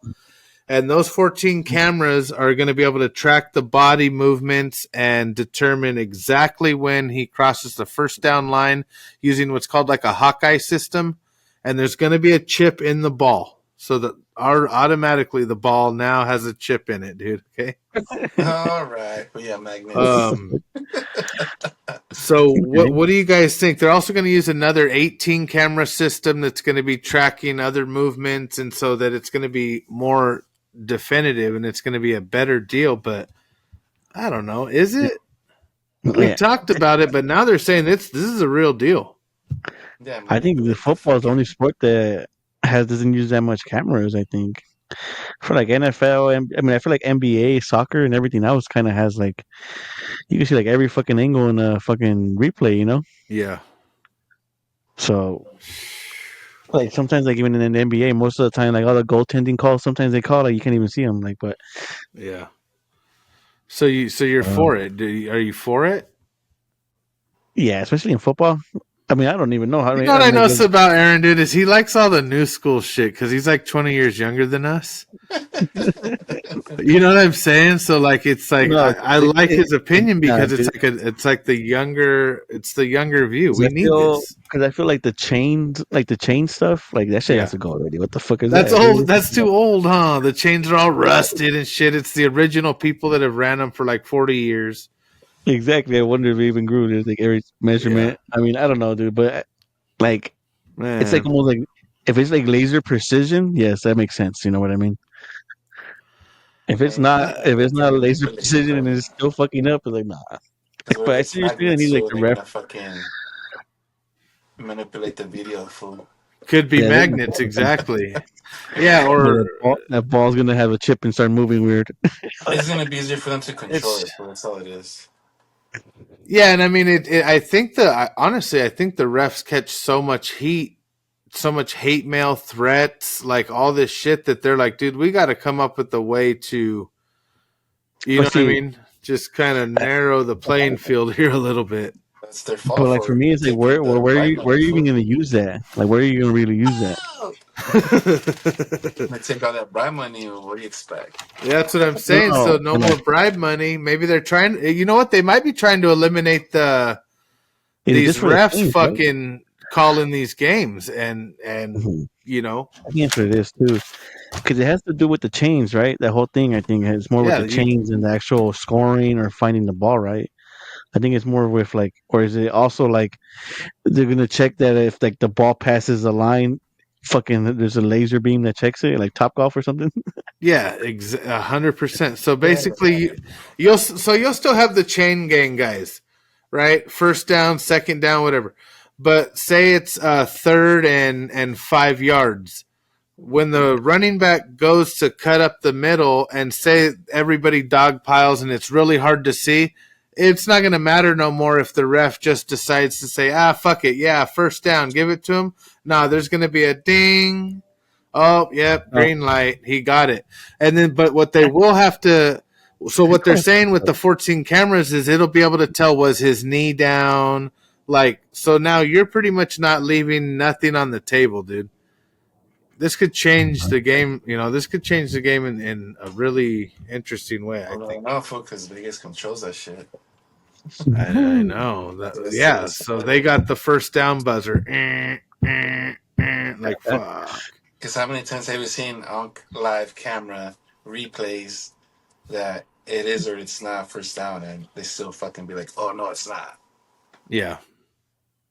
And those 14 cameras are going to be able to track the body movements and determine exactly when he crosses the first down line using what's called like a Hawkeye system. And there's going to be a chip in the ball, so that automatically the ball now has a chip in it, dude. Okay. All right. Well, yeah, magnets. So what do you guys think? They're also going to use another 18 camera system that's going to be tracking other movements, and so that it's going to be more definitive and it's going to be a better deal. But I don't know. Is it? We talked about it, but now they're saying this is a real deal. Yeah, I think the football is the only sport that doesn't use that much cameras. I think for like NFL, I feel like NBA, soccer, and everything else kind of has like you can see like every fucking angle in a fucking replay, you know? Yeah. So like sometimes like even in the NBA, most of the time like all the goaltending calls, sometimes they call like you can't even see them. Like, but yeah. So you're for it? Are you for it? Yeah, especially in football. I mean, I don't even know how. You know what I noticed about Aaron, dude, is he likes all the new school shit because he's like 20 years younger than us. You know what I'm saying? So like, it's like I like his opinion because it's like the younger view. We need this because I feel like the chain stuff, like that shit has to go already. What the fuck is that? That's old. That's too old, huh? The chains are all rusted and shit. It's the original people that have ran them for like 40 years. Exactly. I wonder if it even grew. There's like every measurement. Yeah. I mean, I don't know, dude, but like, it's like almost like if it's like laser precision, yes, that makes sense. You know what I mean? If it's not laser precision and it's still fucking up, it's like nah. But I seriously need like the ref. Fucking manipulate the video full. Could be magnets, exactly. Yeah, or that ball's gonna have a chip and start moving weird. It's gonna be easier for them to control it. So that's all it is. Yeah, and I mean, honestly, I think the refs catch so much heat, so much hate mail, threats, like all this shit that they're like, dude, we got to come up with a way to, you know what I mean? Just kind of narrow the playing field here a little bit. it's their fault But like for for me, it's like taking the bribe where are money. you even gonna use that? Like where are you gonna really use that? They take all that bribe money. What do you expect? Yeah, that's what I'm No, saying. So no, no and more like bribe money. Maybe they're trying. You know what? They might be trying to eliminate it's these just for the refs change, right? fucking calling these games, and Mhm. you know, I think that's what it is too, because it has to do with the chains, right? That whole thing, I think, has more with yeah, the chains than the actual scoring or finding the ball, right? I think it's more with like, or is it also like they're gonna check that if like the ball passes the line, fucking there's a laser beam that checks it, like Top Golf or something. yeah, 100%. So Yeah, basically, you'll still have the chain gang guys, right? First down, second down, whatever. But say it's third and 5 yards. When the running back goes to cut up the middle and say everybody dog piles and it's really hard to see, it's not going to matter no more if the ref just decides to say, fuck it. Yeah, first down, give it to him. No, there's going to be a ding. Oh, yep, Oh, green light. He got it. And then, but what they will have to, so what they're saying with the 14 cameras is it'll be able to tell was his knee down. Like, so now you're pretty much not leaving nothing on the table, dude. This could change the game. You know, this could change the game in a really interesting way, I I don't think. know, because Vegas controls that shit. I know. Yeah, so they got the first down buzzer. Like, fuck. Because how many times have you seen on live camera replays that it is or it's not first down, and they still fucking be like, "Oh no, it's not." Yeah.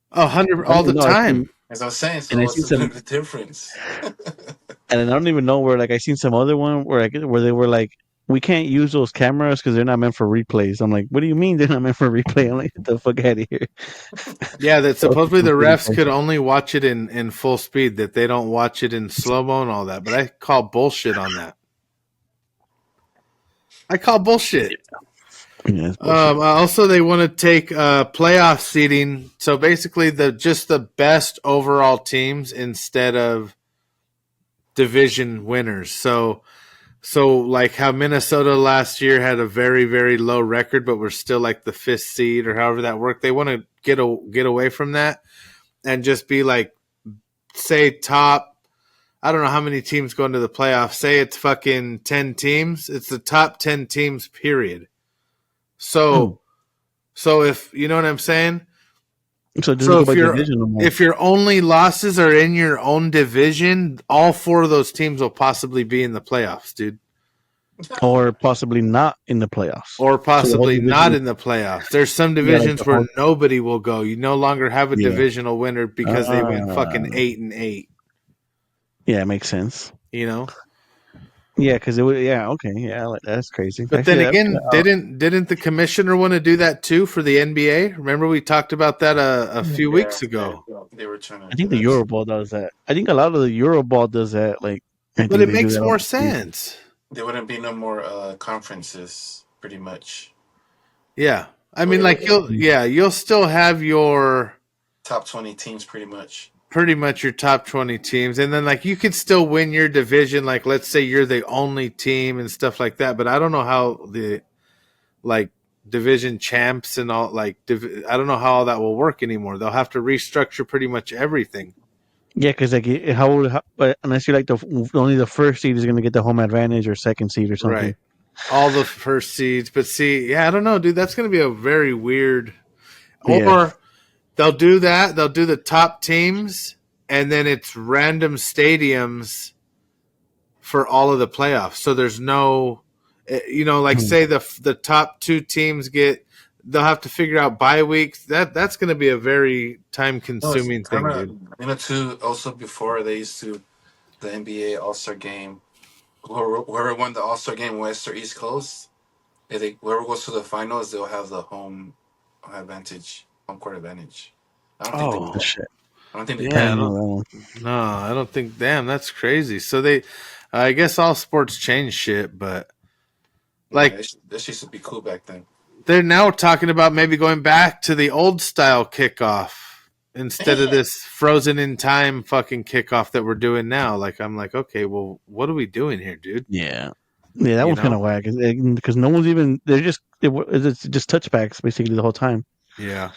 100 I all don't the know. I seen, time. As I was saying, and so I what's seen some, the difference? and I don't even know where. Like I seen some other one where they were like, we can't use those cameras because they're not meant for replays. I'm like, what do you mean they're not meant for replay? I'm like, get the fuck out of here. Yeah, that That was supposedly the pretty refs funny. could only watch it in full speed, that they don't watch it in slow mo and all that. But I call bullshit on that. I call bullshit. Yeah, it's bullshit. Also, they want to take playoff seeding. So basically, the best overall teams instead of division winners. So like how Minnesota last year had a very very low record, but we're still like the fifth seed or however that worked. They want to get away from that and just be like, say top. I don't know how many teams go into the playoffs. Say it's fucking 10 teams. It's the top 10 teams. Period. Mm. So if you know what I'm saying. So it doesn't So go by division no more, if your only losses are in your own division, all four of those teams will possibly be in the playoffs, dude. or possibly not in the playoffs. Or So the whole possibly not division, in the playoffs. There's some yeah, like divisions the where whole, nobody will go. You no longer have a yeah, divisional winner because they went uh, fucking 8-8. yeah, it makes sense. You know. Yeah, because it would. Yeah, okay, yeah, that's crazy. But then Actually, that again, didn't the commissioner want to do that too for the NBA? Remember we talked about that a few Yeah, weeks ago. they were trying to I do think the that. Euroball does that. I think a lot of the Euroball does that. Like, I But think it they do makes that. more sense. There wouldn't be no more conferences, pretty much. Yeah. I mean, Where like you'll still have your top 20 teams, pretty much. pretty much your top 20 teams, and then like you could still win your division. Like let's say you're the only team and stuff like that. But I don't know how the like division champs and all like I don't know how all that will work anymore. They'll have to restructure pretty much everything. Yeah, because like but unless you're like only the first seed is going to get the home advantage or second seed or something. Right. All the first seeds, but see, yeah, I don't know, dude. That's going to be a very weird. Yeah. Or they'll do that. They'll do the top teams, and then it's random stadiums for all of the playoffs. So there's no, like Hmm. say the top two teams get. They'll have to figure out bye weeks. That's going to be a very time No, it's consuming kind thing, of, dude. too, also before they used to, the NBA All Star game, whoever won the All Star game, West or East Coast, whoever goes to the finals, they'll have the home advantage, home court advantage. I don't think they do Oh, that. Shit. I don't think they I do yeah. don't that. know that one. No, I don't think. Damn, that's crazy. So I guess all sports change shit, but Yeah, like this used to be cool back then. they're now talking about maybe going back to the old style kickoff instead of this frozen in time fucking kickoff that we're doing now. Like I'm like, okay, well, what are we doing here, dude? Yeah. Yeah, that You one's kind know? of whack because no one's even. They're just it's just touchbacks basically the whole time. Yeah.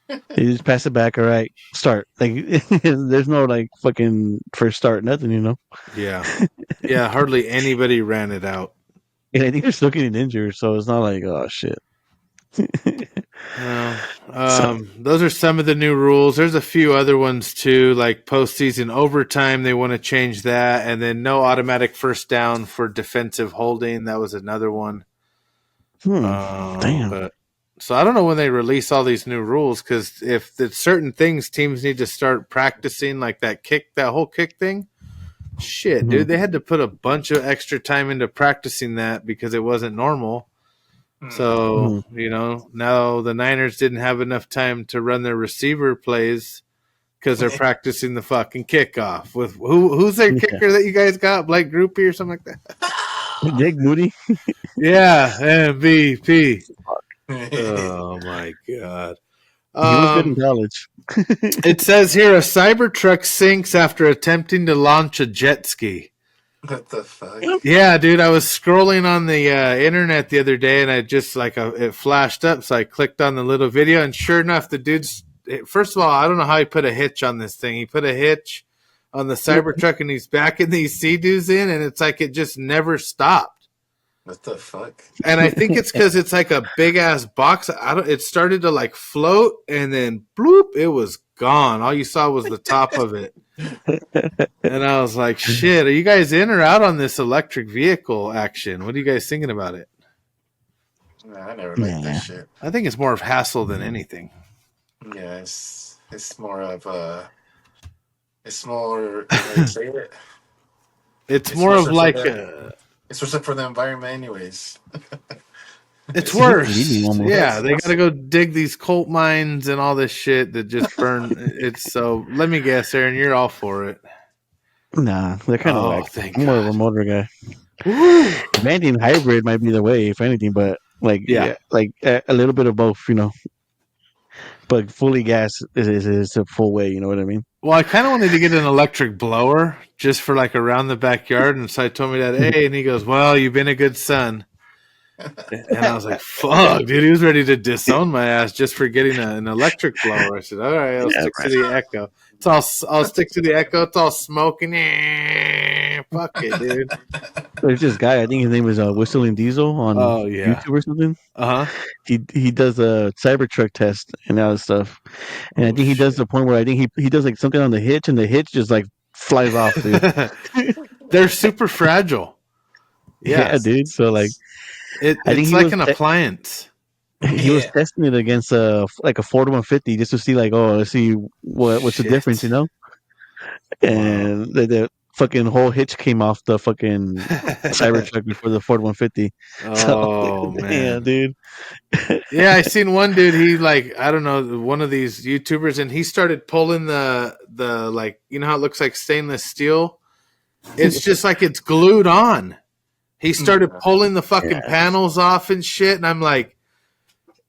You just pass it back. All right, start. Like there's no like fucking first start, nothing. Yeah, yeah. Hardly anybody ran it out. And I think they're still getting injured, so it's not like oh shit. Well, So, those are some of the new rules. There's a few other ones too, like postseason overtime. They want to change that, and then no automatic first down for defensive holding. That was another one. damn. But so I don't know when they release all these new rules, because if it's certain things, teams need to start practicing, like that whole kick thing. Shit, dude, they had to put a bunch of extra time into practicing that because it wasn't normal. So, now the Niners didn't have enough time to run their receiver plays because they're practicing the fucking kickoff. With who's their kicker that you guys got? Blake Groupie or something like that? Jake Moody. Yeah, MVP. Oh my god. He was good in college. It says here a Cybertruck sinks after attempting to launch a jet ski. What the fuck? Yeah, dude, I was scrolling on the internet the other day, and I just it flashed up, so I clicked on the little video, and sure enough, the dude's. First of all, I don't know how he put a hitch on this thing. He put a hitch on the Cybertruck, and he's backing these Sea-Doos in, and it's like it just never stopped. What the fuck? And I think it's because it's like a big ass box. It started to like float, and then bloop, it was gone. All you saw was the top of it. And I was like, shit, are you guys in or out on this electric vehicle action? What are you guys thinking about it? Nah, I never liked that shit. I think it's more of hassle than anything. Yeah, it's more of it's more how do you say it? It's more of like it's worse for the environment anyways. It's worse. Yeah, they got to go dig these coal mines and all this shit that just burn. It's so. Let me guess, Aaron, you're all for it. Nah, they're kind of I'm more of a motor guy. Banding hybrid might be the way, if anything, but like a little bit of both, But fully gas is a full way, you know what I mean? Well, I kind of wanted to get an electric blower just for like around the backyard, and so I told me that, hey, and he goes, "Well, you've been a good son." And I was like, fuck, dude, he was ready to disown my ass just for getting an electric blower. I said, all right, I'll stick to the Echo. I'll stick to the Echo. It's all smoking. Fuck it, dude. There's this guy, I think his name is Whistling Diesel on YouTube or something. He does a Cybertruck test and all that stuff. And I think he does the point where I think he does like something on the hitch, and the hitch just like flies off, dude. They're super fragile. Yeah, dude. So like, it's like an appliance. He was testing it against like a Ford 150 just to see like, let's see what's the difference, And the fucking whole hitch came off the fucking Cybertruck before the Ford 150. Oh man, yeah, dude. Yeah, I seen one dude. He I don't know, one of these YouTubers, and he started pulling the like, how it looks like stainless steel. It's just like it's glued on. He started pulling the fucking panels off and shit, and I'm like,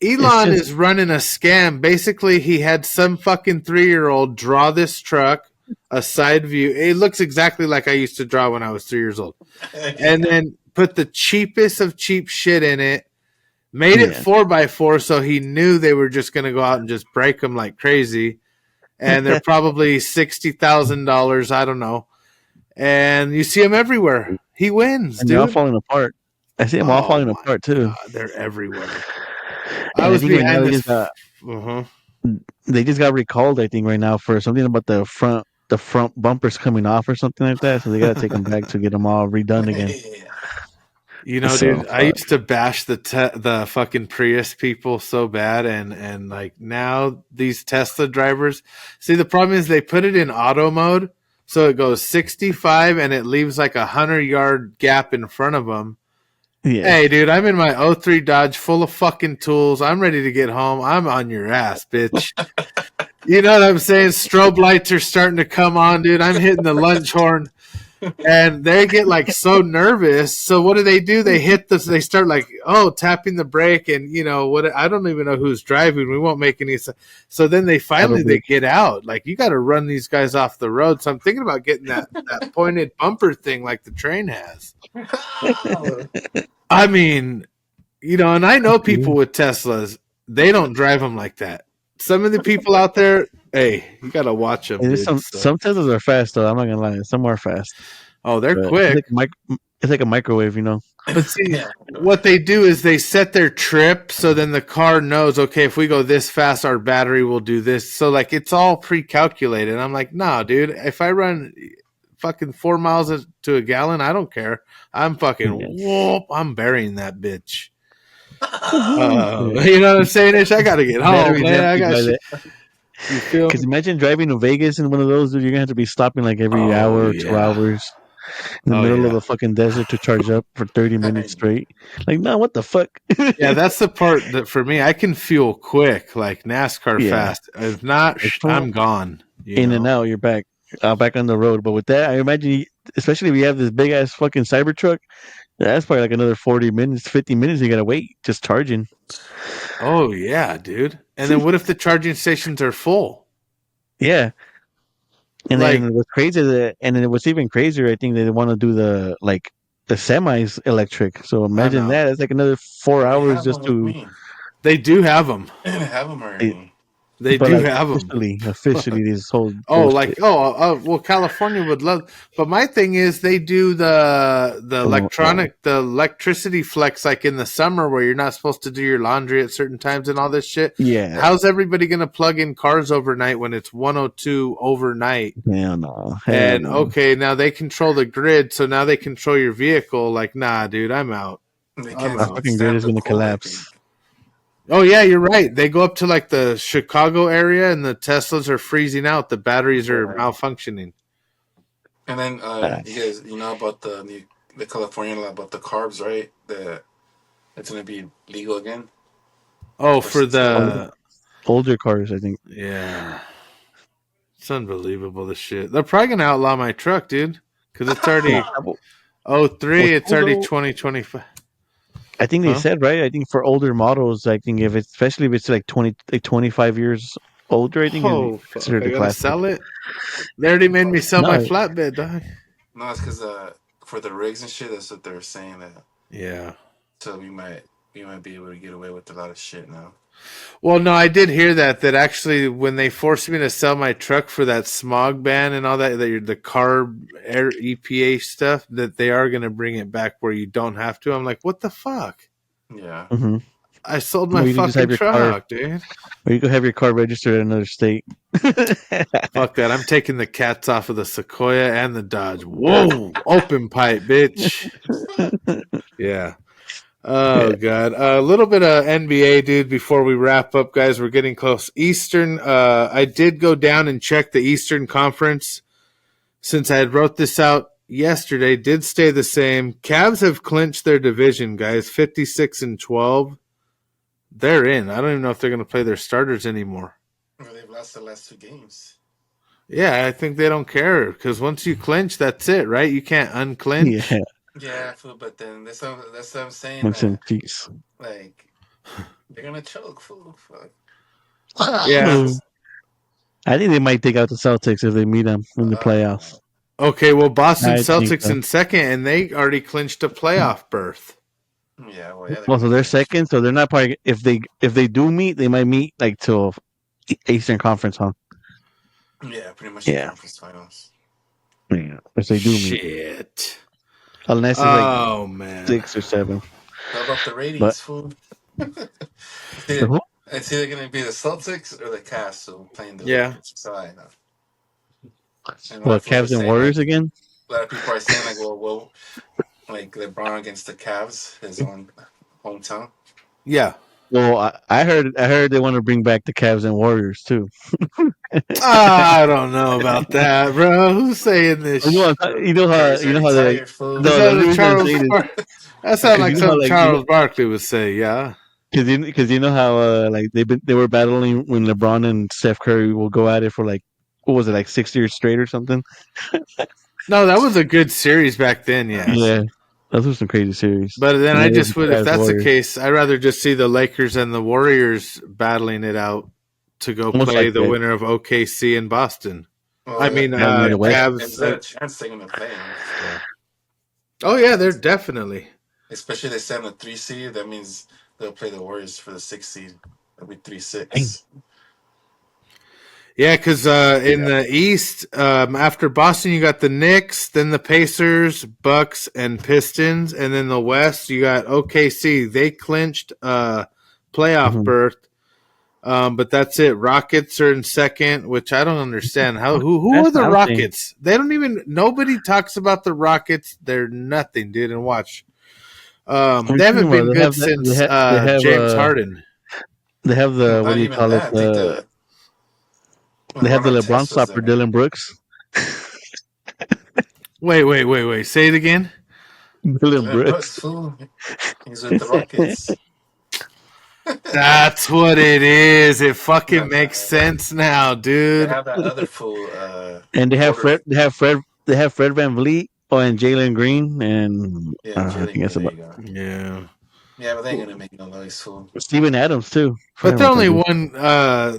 Elon is running a scam. Basically, he had some fucking 3-year-old draw this truck, a side view. It looks exactly like I used to draw when I was 3 years old. And then put the cheapest of cheap shit in it, made it 4x4, so he knew they were just going to go out and just break them like crazy. And they're probably $60,000, I don't know. And you see him everywhere. He wins, and dude. They're all falling apart. I see them all falling apart too. God, they're everywhere. I was behind this. They just got recalled, I think, right now for something about the front bumpers coming off or something like that. So they got to take them back to get them all redone again. Dude, I used to bash the fucking Prius people so bad, and like now these Tesla drivers. See, the problem is they put it in auto mode. So it goes 65 and it leaves like 100-yard gap in front of them. Yeah. Hey, dude, I'm in my 03 Dodge full of fucking tools. I'm ready to get home. I'm on your ass, bitch. You know what I'm saying? Strobe lights are starting to come on, dude. I'm hitting the lunch horn. And they get like so nervous. So what do? They hit this. They start like, tapping the brake, and I don't even know who's driving. We won't make any sense. So then they get out. Like, you got to run these guys off the road. So I'm thinking about getting that pointed bumper thing like the train has. I mean, and I know people with Teslas. They don't drive them like that. some of the people out there, hey, you gotta watch them, dude. Some Teslas are fast though. I'm not gonna lie. Some are fast. Oh, they're quick. It's like a microwave, you know. But see, what they do is they set their trip so then the car knows, okay, if we go this fast, our battery will do this. So like it's all pre-calculated. I'm like, nah, dude. If I run fucking 4 miles to a gallon, I don't care. I'm fucking whoop. I'm burying that bitch. You know what I'm saying? Ish, I gotta get home, man. I got shit. You feel? Because imagine driving to Vegas in one of those, dude. You're gonna have to be stopping like every hour or 2 hours in the middle of the fucking desert to charge up for 30 minutes straight. Like, no, what the fuck? Yeah, that's the part that for me, I can fuel quick, like NASCAR fast. If not, I'm gone. And out, you're back on the road. But with that, I imagine, especially if you have this big ass fucking Cybertruck, that's probably like another 40 minutes, 50 minutes you gotta wait just charging. Oh yeah, dude. And then what if the charging stations are full? Yeah. And then what's crazy, and then what's even crazier, I think they want to do the semis electric. So imagine that. It's like another 4 hours just to. They do have them. They have them already. They do have them. Officially, this whole. Well, California would love. But my thing is, they do the electricity flex like in the summer where you're not supposed to do your laundry at certain times and all this shit. Yeah. How's everybody going to plug in cars overnight when it's 102 overnight? Hell no. Okay, now they control the grid, so now they control your vehicle. Like, nah, dude, I'm out. The fucking grid is going to collapse. Oh yeah, you're right. They go up to like the Chicago area, and the Teslas are freezing out. The batteries are malfunctioning. And then you guys, you know about the California law about the carbs, right? It's going to be legal again. Oh, for the older cars, I think. Yeah, it's unbelievable. The shit. They're probably gonna outlaw my truck, dude, because it's already 03. It's already 2025. I think they said, right? I think for older models, I think especially if it's like 25 years older, I think it's considered a classic. Sell it. They already made me sell my flatbed, dog. No, it's because for the rigs and shit, that's what they were saying. Yeah. So we might be able to get away with a lot of shit now. Well, no, I did hear that actually when they forced me to sell my truck for that smog ban and all that the CARB air EPA stuff, that they are going to bring it back where you don't have to. I'm like, what the fuck? Yeah. Mm-hmm. I sold my fucking truck, dude. Or you could have your car registered in another state. Fuck that. I'm taking the cats off of the Sequoia and the Dodge. Whoa, open pipe, bitch. Yeah. Oh, God. A little bit of NBA, dude, before we wrap up, guys. We're getting close. Eastern, I did go down and check the Eastern Conference. Since I had wrote this out yesterday, did stay the same. Cavs have clinched their division, guys, 56-12. They're in. I don't even know if they're going to play their starters anymore. Well, they've lost the last 2 games. Yeah, I think they don't care because once you clinch, that's it, right? You can't unclinch. Yeah. Yeah, but then that's what I'm saying. Peace. Like, they're gonna choke, fool. Fuck. Yeah, I think they might take out the Celtics if they meet them in the playoffs. Okay, well, Boston Celtics in second, and they already clinched a playoff berth. Yeah, well, so they're second, so they're not probably. If they do meet, they might meet like till Eastern Conference, huh? Yeah, pretty much. Yeah, conference finals. Yeah, if they do meet. Shit. Unless it's like 6 or 7. How about the ratings, fool? It's either going to be the Celtics or the Cavs so playing the Lakers. So I know. Cavs and Warriors again? A lot of people are saying like, well, like LeBron against the Cavs, his own hometown. Yeah. Well, I heard they want to bring back the Cavs and Warriors too. I don't know about that, bro. Who's saying this? You know how they. That sounds like something Charles Barkley would say. Yeah. Because you know how they were battling when LeBron and Steph Curry will go at it for like, what was it, like 6 years straight or something? No, that was a good series back then. Yeah. Those were some crazy series. But then I just would, if that's the case, I'd rather just see the Lakers and the Warriors battling it out to go play the winner of OKC and Boston. Well, I mean, Cavs. Is there a chance they're going to play? Yeah. Oh, yeah, they're definitely. Especially they send a 3 seed. That means they'll play the Warriors for the 6 seed. That'll be 3-6. Yeah, because in the East, after Boston, you got the Knicks, then the Pacers, Bucks, and Pistons, and then the West, you got OKC. They clinched playoff berth, but that's it. Rockets are in second, which I don't understand. Who are the Rockets? They don't even. Nobody talks about the Rockets. They're nothing, dude. And watch, they haven't been good since James Harden. They have the what do you call it? They have the LeBron stopper, Dylan Brooks. Wait. Say it again. Dylan Brooks. He's with the Rockets. That's what it is. It fucking makes sense now, dude. They have that other fool. And they have Fred. They have Fred VanVleet and Jalen Green and I think that's about. Yeah, but they ain't gonna make no noise, fool. Steven Adams too. But they're only one.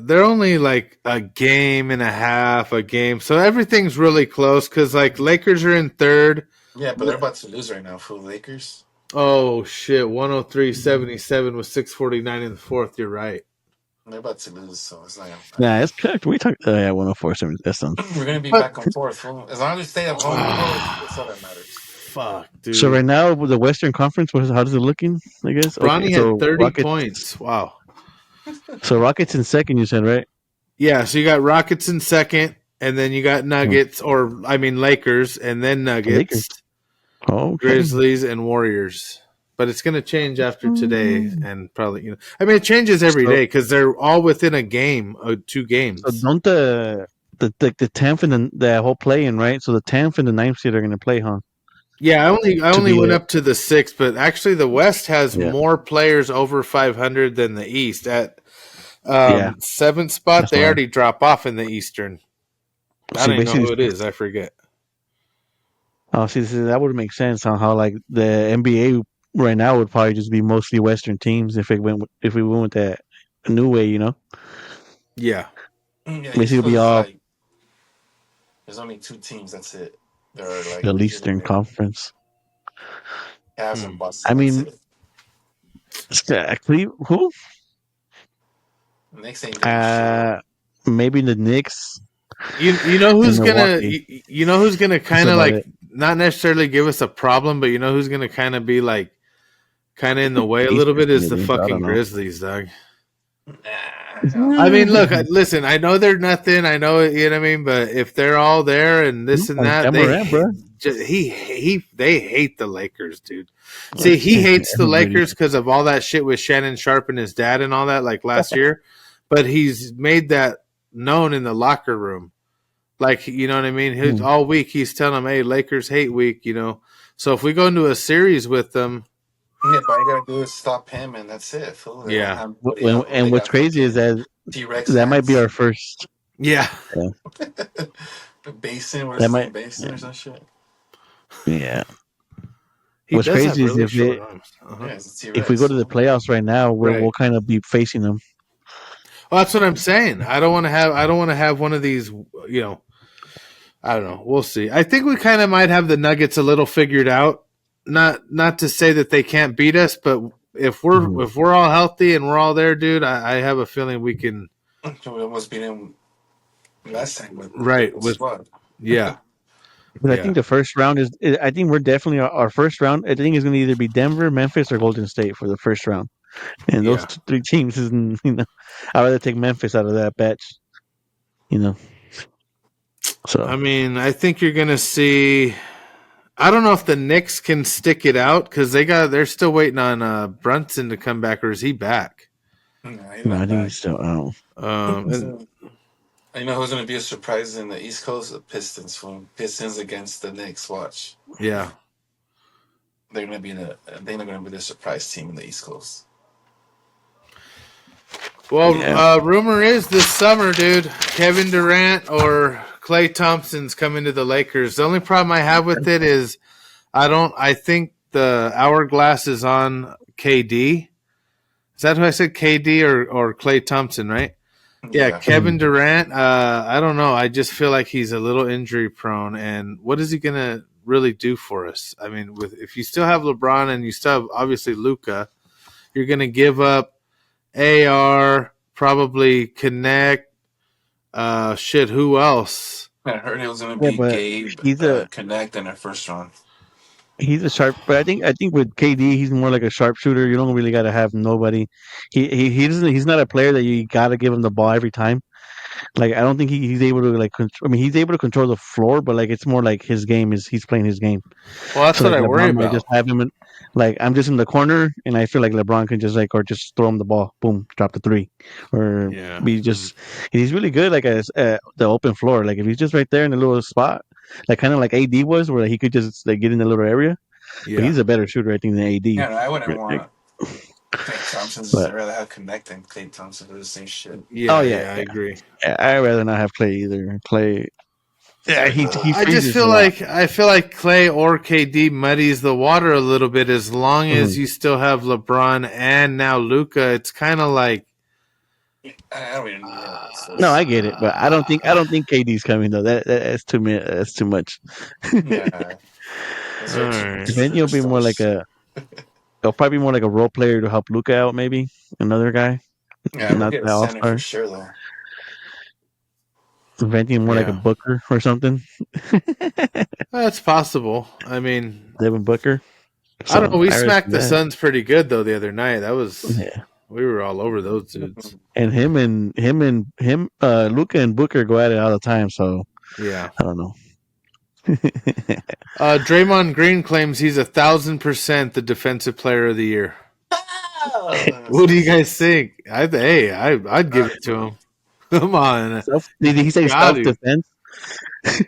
They're only like a game and a half, a game. So everything's really close because like Lakers are in third. Yeah, but they're about to lose right now, fool. Lakers. Oh shit! 103-77 with 6:49 in the fourth. You're right. They're about to lose, so it's like. Nah, it's correct. We talked. Yeah, 104-7. That's done. We're gonna be back and forth, fool. As long as we stay at home, that's all that matters. Fuck, dude. So right now with the Western Conference, how's it looking? I guess Bronny had 30 points. Wow. So Rockets in second, you said, right? Yeah. So you got Rockets in second, and then you got Nuggets, Lakers, and then Nuggets, Lakers. Okay. Grizzlies, and Warriors. But it's going to change after today, and probably it changes every day because they're all within a game, 2 games. So don't the 10th and the whole play-in, right? So the 10th and the 9th seed are going to play, huh? Yeah, I only went up to the 6th, but actually the West has more players over 500 than the East. At 7th spot, they already drop off in the Eastern. I don't even know who it is. I forget. Oh, see, that would make sense on how like the NBA right now would probably just be mostly Western teams if we went with that new way, Yeah. Basically, be all. There's only 2 teams. That's it. There are like the Eastern Conference. Cavs and Boston. I mean, actually, who? Knicks ain't maybe the Knicks. You know who's gonna kind of like not necessarily give us a problem, but who's gonna kind of be like kind of in the way a little bit is the fucking Grizzlies, dog. I mean, look, listen, I know they're nothing. I know, you know what I mean? But if they're all there and this and that, they hate the Lakers, dude. See, he hates the Lakers because of all that shit with Shannon Sharp and his dad and all that, like last year. But he's made that known in the locker room. Like, you know what I mean? All week he's telling them, hey, Lakers hate week, So if we go into a series with them, yeah, but all you gotta do is stop him, and that's it. Fool. Yeah. And what's crazy is that T-Rex that might be our first. Yeah. Basin or Basin or some shit. Yeah. What's crazy is if we go to the playoffs right now, we'll kind of be facing them. Well, that's what I'm saying. I don't want to have one of these. I don't know. We'll see. I think we kind of might have the Nuggets a little figured out. Not to say that they can't beat us, but if we're all healthy and we're all there, dude, I have a feeling we can. We almost beat them last time with squad. Yeah. But I think the first round is. I think we're definitely our first round. I think is going to either be Denver, Memphis, or Golden State for the first round. And those 3 teams isn't. I'd rather take Memphis out of that batch. So I mean, I think you're going to see. I don't know if the Knicks can stick it out because they're still waiting on Brunson to come back, or is he back? No, I think he's still out. You know who's going to be a surprise in the East Coast? The Pistons. Pistons against the Knicks. Watch. Yeah, they're going to be the surprise team in the East Coast. Well, rumor is this summer, dude, Kevin Durant or Klay Thompson's coming to the Lakers. The only problem I have with it is I think the hourglass is on KD. Is that who I said? KD or Klay Thompson, right? Yeah, Kevin Durant. I don't know. I just feel like he's a little injury prone. And what is he going to really do for us? I mean, if you still have LeBron and you still have obviously Luka, you're going to give up AR, probably Connect, Shit, who else? I heard it was going to be but Gabe he's Connect in the first round. a sharp, but I think with KD, he's more like a sharpshooter. You don't really got to have nobody. He doesn't. He's not a player that you got to give him the ball every time. Like I don't think he's able to like. I mean, he's able to control the floor, but like it's more like his game is he's playing his game. Well, that's So what like I worry LeBron might just about. have him in, like I'm just in the corner, and I feel like LeBron can just like or just throw him the ball, boom, drop the three, or Yeah. be just. And he's really good like as the open floor. Like if he's just right there in the little spot, like kind of like AD was, where he could just like get in the little area. But Yeah. he's a better shooter, I think, than AD. Yeah, no, I wouldn't Like, want Clay Thompson. I'd but rather have Connect than Clay Thompson for the same shit. Yeah, I agree. I'd rather not have Clay either. Clay, yeah, he I just freezes a feel lot. like Clay or KD muddies the water a little bit. As long as you still have LeBron and now Luka, it's kind of like I don't even know. No, I get it, but I don't think KD's coming though. That's too much. That's too much. Yeah. Those all are two right. Then you'll be more like superstars. a. He'll probably be more like a role player to help Luca out, maybe another guy, Yeah, we'll not get a the all center for star. sure, though. Venting more like a Yeah, Booker or something. that's possible. I mean, Devin Booker. I don't know. So We I rather smacked see the that. Suns pretty good though the other night. Yeah, We were all over those dudes. and Luca and Booker go at it all the time. So Yeah. I don't know. Draymond Green claims he's 1,000% the defensive player of the year. Oh, What do you guys think? I'd give it to him. Come on, Did he say got self to. defense?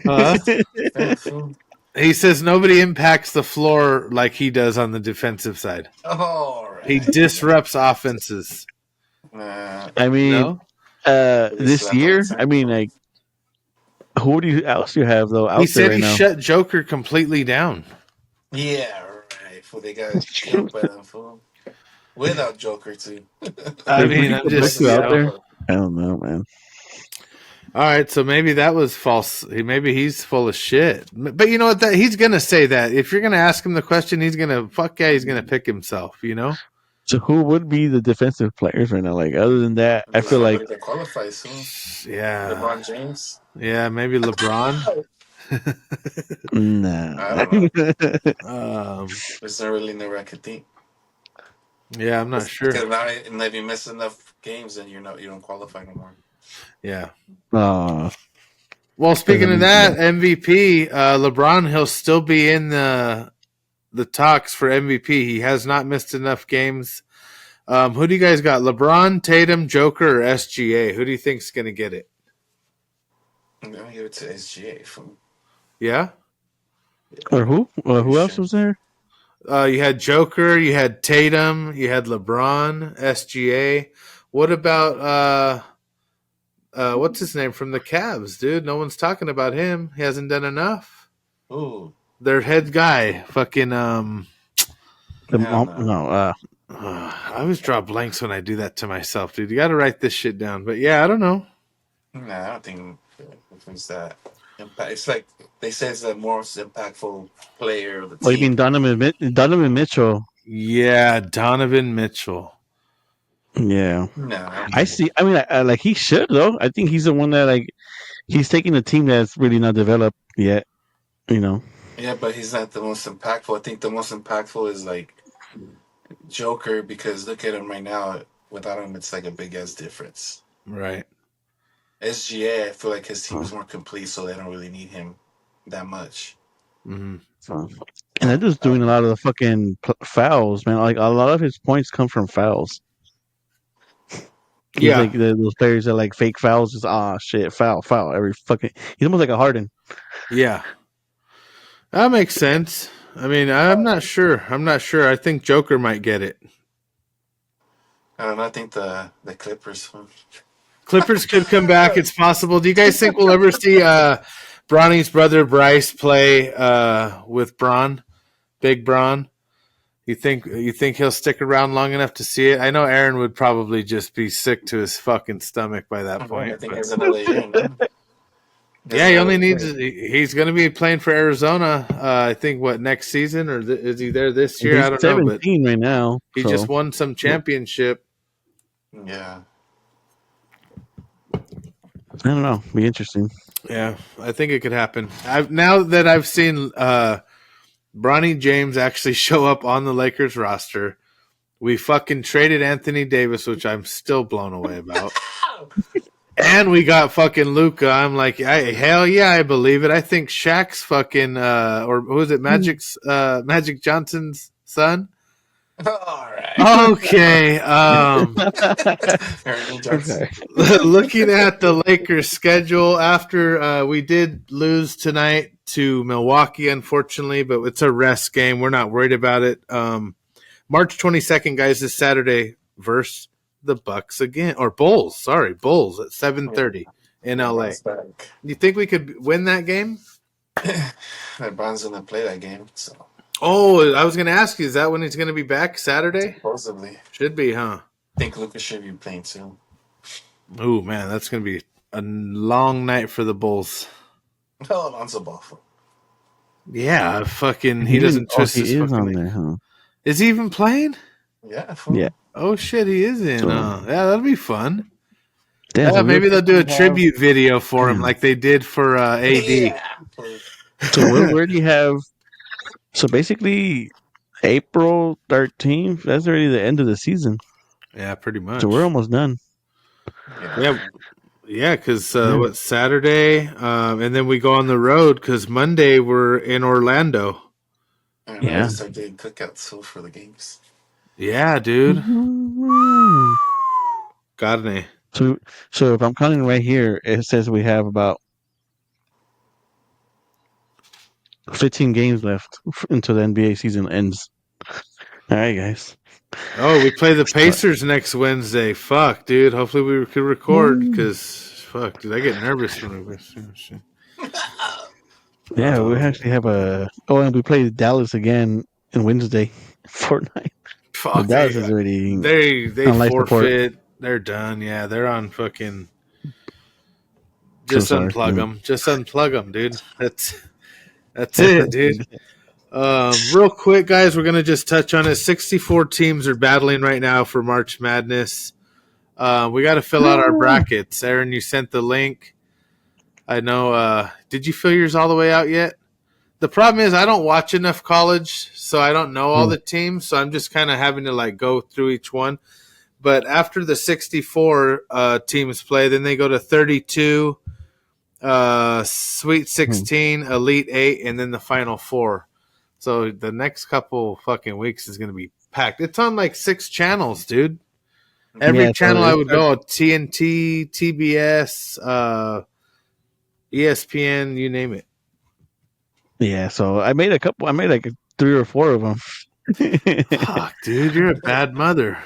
Huh? fool. He says nobody impacts the floor like he does on the defensive side. All He right. disrupts offenses. Nah, I mean, No, we this slept all the year, I time. mean, like, who do you else you have though he out there said right he now? shut Joker completely down. Yeah, right. Fool, they got killed by them, fool. Without Joker, too. I Like, who do mean, you I'm put just you out there? All I don't know, man. all right. So maybe that was false. Maybe he's full of shit. But you know what? That he's gonna say that. If you're gonna ask him the question, he's gonna He's gonna pick himself. You know? So who would be the defensive players right now? Like other than that, I There's feel like nobody that qualifies soon. Yeah. LeBron James? Yeah. Maybe LeBron. I nah. don't know. um. There's not really no I could think. Yeah, I'm not sure. Because now, and if you miss enough games, then you don't qualify no more. Yeah. Oh, Well, speaking of yeah. that, MVP LeBron, he'll still be in the talks for MVP. He has not missed enough games. Who do you guys got? LeBron, Tatum, Joker, or SGA? Who do you think's going to get it? I'm going to give it to SGA. Yeah? Or who? Who Pretty else sure. was there? You had Joker, you had Tatum, you had LeBron, SGA. What about what's his name from the Cavs, dude? No one's talking about him. He hasn't done enough. Ooh. Their head guy, fucking Hell no. No. I always draw blanks when I do that to myself, dude. You got to write this shit down. But yeah, I don't know. Nah, I don't think it's that impact. It's like they say it's the most impactful player of the Oh, you mean team. Donovan Mitchell? Yeah, Donovan Mitchell. Yeah, No. I see. I mean, like he should though. I think he's the one that like he's taking a team that's really not developed yet. You know. Yeah, but he's not the most impactful. I think the most impactful is like Joker because look at him right now. Without him, it's like a big ass difference. Right. SGA, I feel like his team is more complete, so they don't really need him that much. Mm-hmm. And they're just doing a lot of the fucking fouls, man. Like a lot of his points come from fouls. He's Yeah. like those players that like fake fouls. Just shit, foul every fucking. He's almost like a Harden. Yeah. That makes sense. I mean, I'm not sure. I think Joker might get it. I don't know. I think the Clippers. Clippers could come back. It's possible. Do you guys think we'll ever see Bronny's brother Bryce play with Bron, Big Bron? You think he'll stick around long enough to see it? I know Aaron would probably just be sick to his fucking stomach by that point. I think there's another year. No? Yeah, he only needs. He's going to be playing for Arizona. I think next season or is he there this year? He's I don't know, but 17 right now. he so. just won some championship. Yeah. I don't know. Be interesting. Yeah, I think it could happen. Now that I've seen Bronny James actually show up on the Lakers roster, we fucking traded Anthony Davis, which I'm still blown away about. And we got fucking Luka. I'm like, hell yeah, I believe it. I think Shaq's fucking, or who is it, Magic Johnson's son? All right. Okay. Looking at the Lakers schedule, after we did lose tonight to Milwaukee, unfortunately, but it's a rest game. We're not worried about it. March 22nd, guys, this Saturday versus the Bucks again, or Bulls. Sorry, Bulls at 7:30 in LA. You think we could win that game? LeBron's gonna play that game, so. Oh, I was going to ask you, is that when he's going to be back? Saturday? Supposedly. Should be, huh? I think Lucas should be playing too. Oh man, that's going to be a long night for the Bulls. Oh, Alonzo Ball. Yeah, fucking. He doesn't twist his is fucking on there, huh? Is he even playing? Yeah. Yeah. Oh shit, he is in. Yeah, that'll be fun. Damn, Yeah, maybe they'll do a tribute video for him, like they did for AD. Yeah. So we'll already have. So basically, April 13th. That's already the end of the season. Yeah, pretty much. So we're almost done. Yeah. Because what Saturday, and then we go on the road because Monday we're in Orlando. Yeah. I start doing cookouts too for the games. Yeah, dude. Got it. So if I'm counting right here, it says we have about 15 games left until the NBA season ends. All right, guys. Oh, we play the Pacers next Wednesday. Fuck, dude. Hopefully we could record because, fuck, dude, I get nervous when we shit. Yeah, we actually have a. Oh, and we play Dallas again on Wednesday, Fortnite. Fuck, Dallas is already. They forfeit. They're done. Yeah, they're on fucking. Just unplug them. Just unplug them, dude. That's it, dude. Real quick, guys, we're gonna just touch on it. 64 teams are battling right now for March Madness. We got to fill out our brackets. Aaron, you sent the link. I know. Did you fill yours all the way out yet? The problem is I don't watch enough college, so I don't know all the teams. So I'm just kind of having to like go through each one. But after the 64 teams play, then they go to 32, Sweet 16, Elite 8, and then the Final 4. So the next couple fucking weeks is going to be packed. It's on like 6 channels, dude. Every channel I would go, TNT, TBS, ESPN, you name it. Yeah, so I made like 3 or 4 of them. Fuck, dude, you're a bad mother.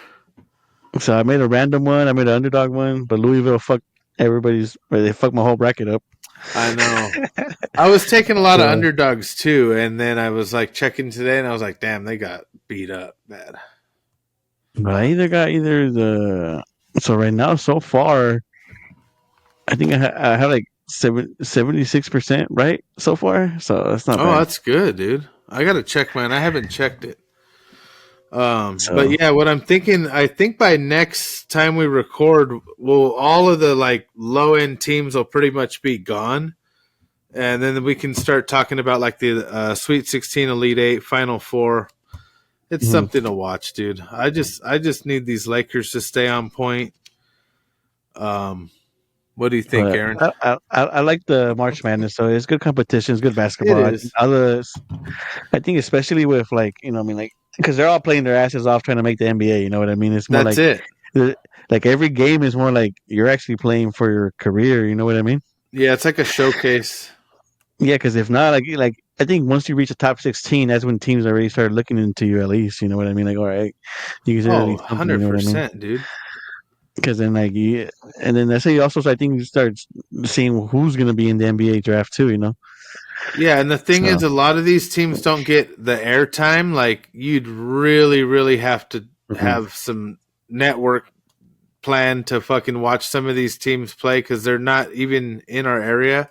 So I made a random one. I made an underdog one, but Louisville fucked they fucked my whole bracket up. I know. I was taking a lot of underdogs too, and then I was like checking today, and I was like, damn, they got beat up bad. But I got the. So right now, so far, I think I have like 76% right so far. So that's not bad. Oh, that's good, dude. I gotta check mine. I haven't checked it. But yeah, what I'm thinking, I think by next time we record, all of the like low end teams will pretty much be gone, and then we can start talking about like the Sweet 16, Elite 8, Final 4. It's something to watch, dude. I just need these Lakers to stay on point. What do you think, Aaron? I like the March Madness, so it's good competition, it's good basketball. It is. I think especially with like, you know, I mean, like, because they're all playing their asses off trying to make the NBA. You know what I mean? It's more like every game is more like you're actually playing for your career. You know what I mean? Yeah, it's like a showcase. Yeah, because if not, like I think once you reach the top 16, that's when teams already start looking into you. At least, you know what I mean? Like, all right, you can 100%, dude. Because then, and then that's how you also, I think, you start seeing who's going to be in the NBA draft too. You know? Yeah, and the thing is, a lot of these teams don't get the airtime. Like, you'd really, really have to have some network plan to fucking watch some of these teams play because they're not even in our area.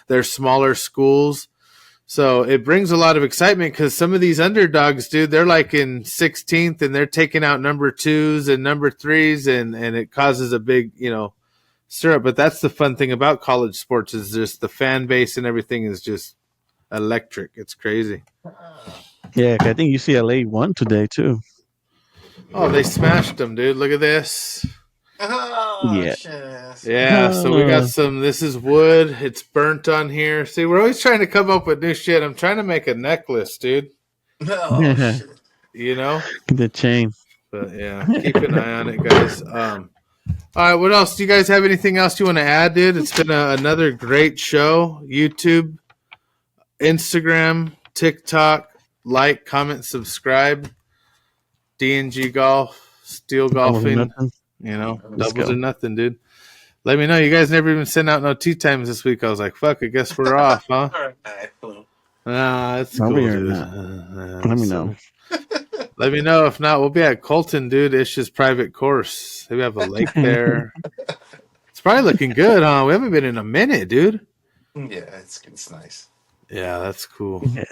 They're smaller schools. So it brings a lot of excitement because some of these underdogs, dude, they're like in 16th and they're taking out number 2s and number 3s, and it causes a big, syrup. But that's the fun thing about college sports is just the fan base and everything is just electric. It's crazy. Yeah, I think UCLA won today too. Oh, they smashed them, dude. Look at this. Oh, Yeah. shit. Yeah, so we got some. This is wood. It's burnt on here. See, we're always trying to come up with new shit. I'm trying to make a necklace, dude. Oh, shit. You know? The chain. But yeah, keep an eye on it, guys. All right, what else? Do you guys have anything else you want to add, dude? It's been another great show. YouTube, Instagram, TikTok, like, comment, subscribe. DNG Golf, Steel Golfing. You know, doubles or nothing, dude. Let me know. You guys never even sent out no tea times this week. I was like, fuck, I guess we're off, huh? Nah, it's cool, dude. Let me know. Let me know. If not, we'll be at Colton, dude. Ish's private course. They have a lake there. It's probably looking good, huh? We haven't been in a minute, dude. Yeah, it's nice. Yeah, that's cool. Yeah.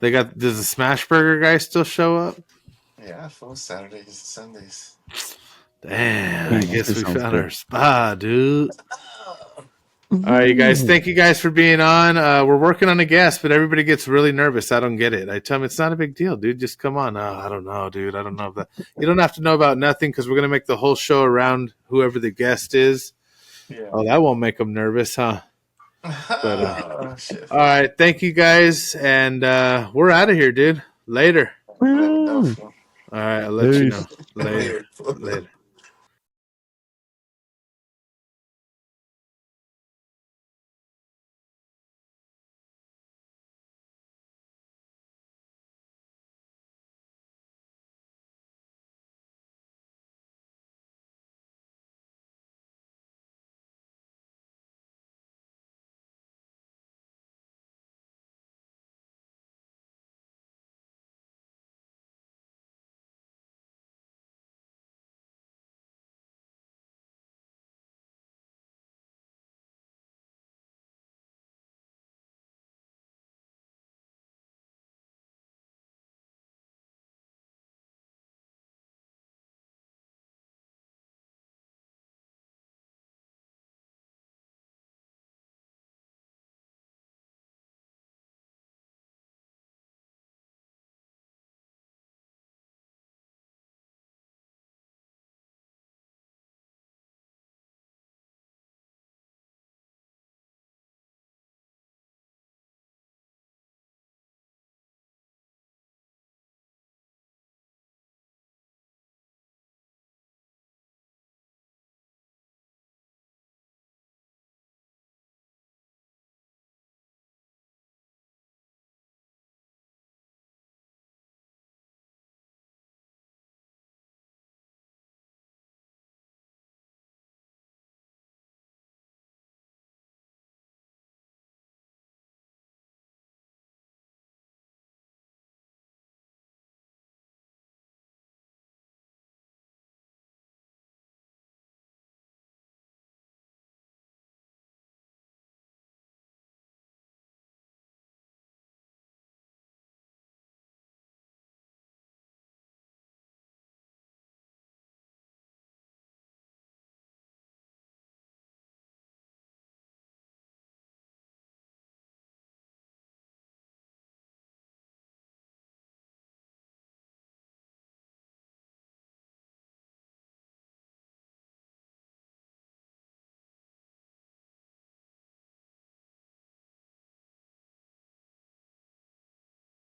They got. Does the Smash Burger guy still show up? Yeah, full Saturdays and Sundays. Damn, I guess we found our spot, dude. All right, you guys. Thank you guys for being on. We're working on a guest, but everybody gets really nervous. I don't get it. I tell them it's not a big deal, dude. Just come on. I don't know, dude. I don't know that. You don't have to know about nothing because we're gonna make the whole show around whoever the guest is. Yeah. Oh, that won't make them nervous, huh? But, all right. Thank you guys, and we're out of here, dude. Later. All right, I'll let you know. Later.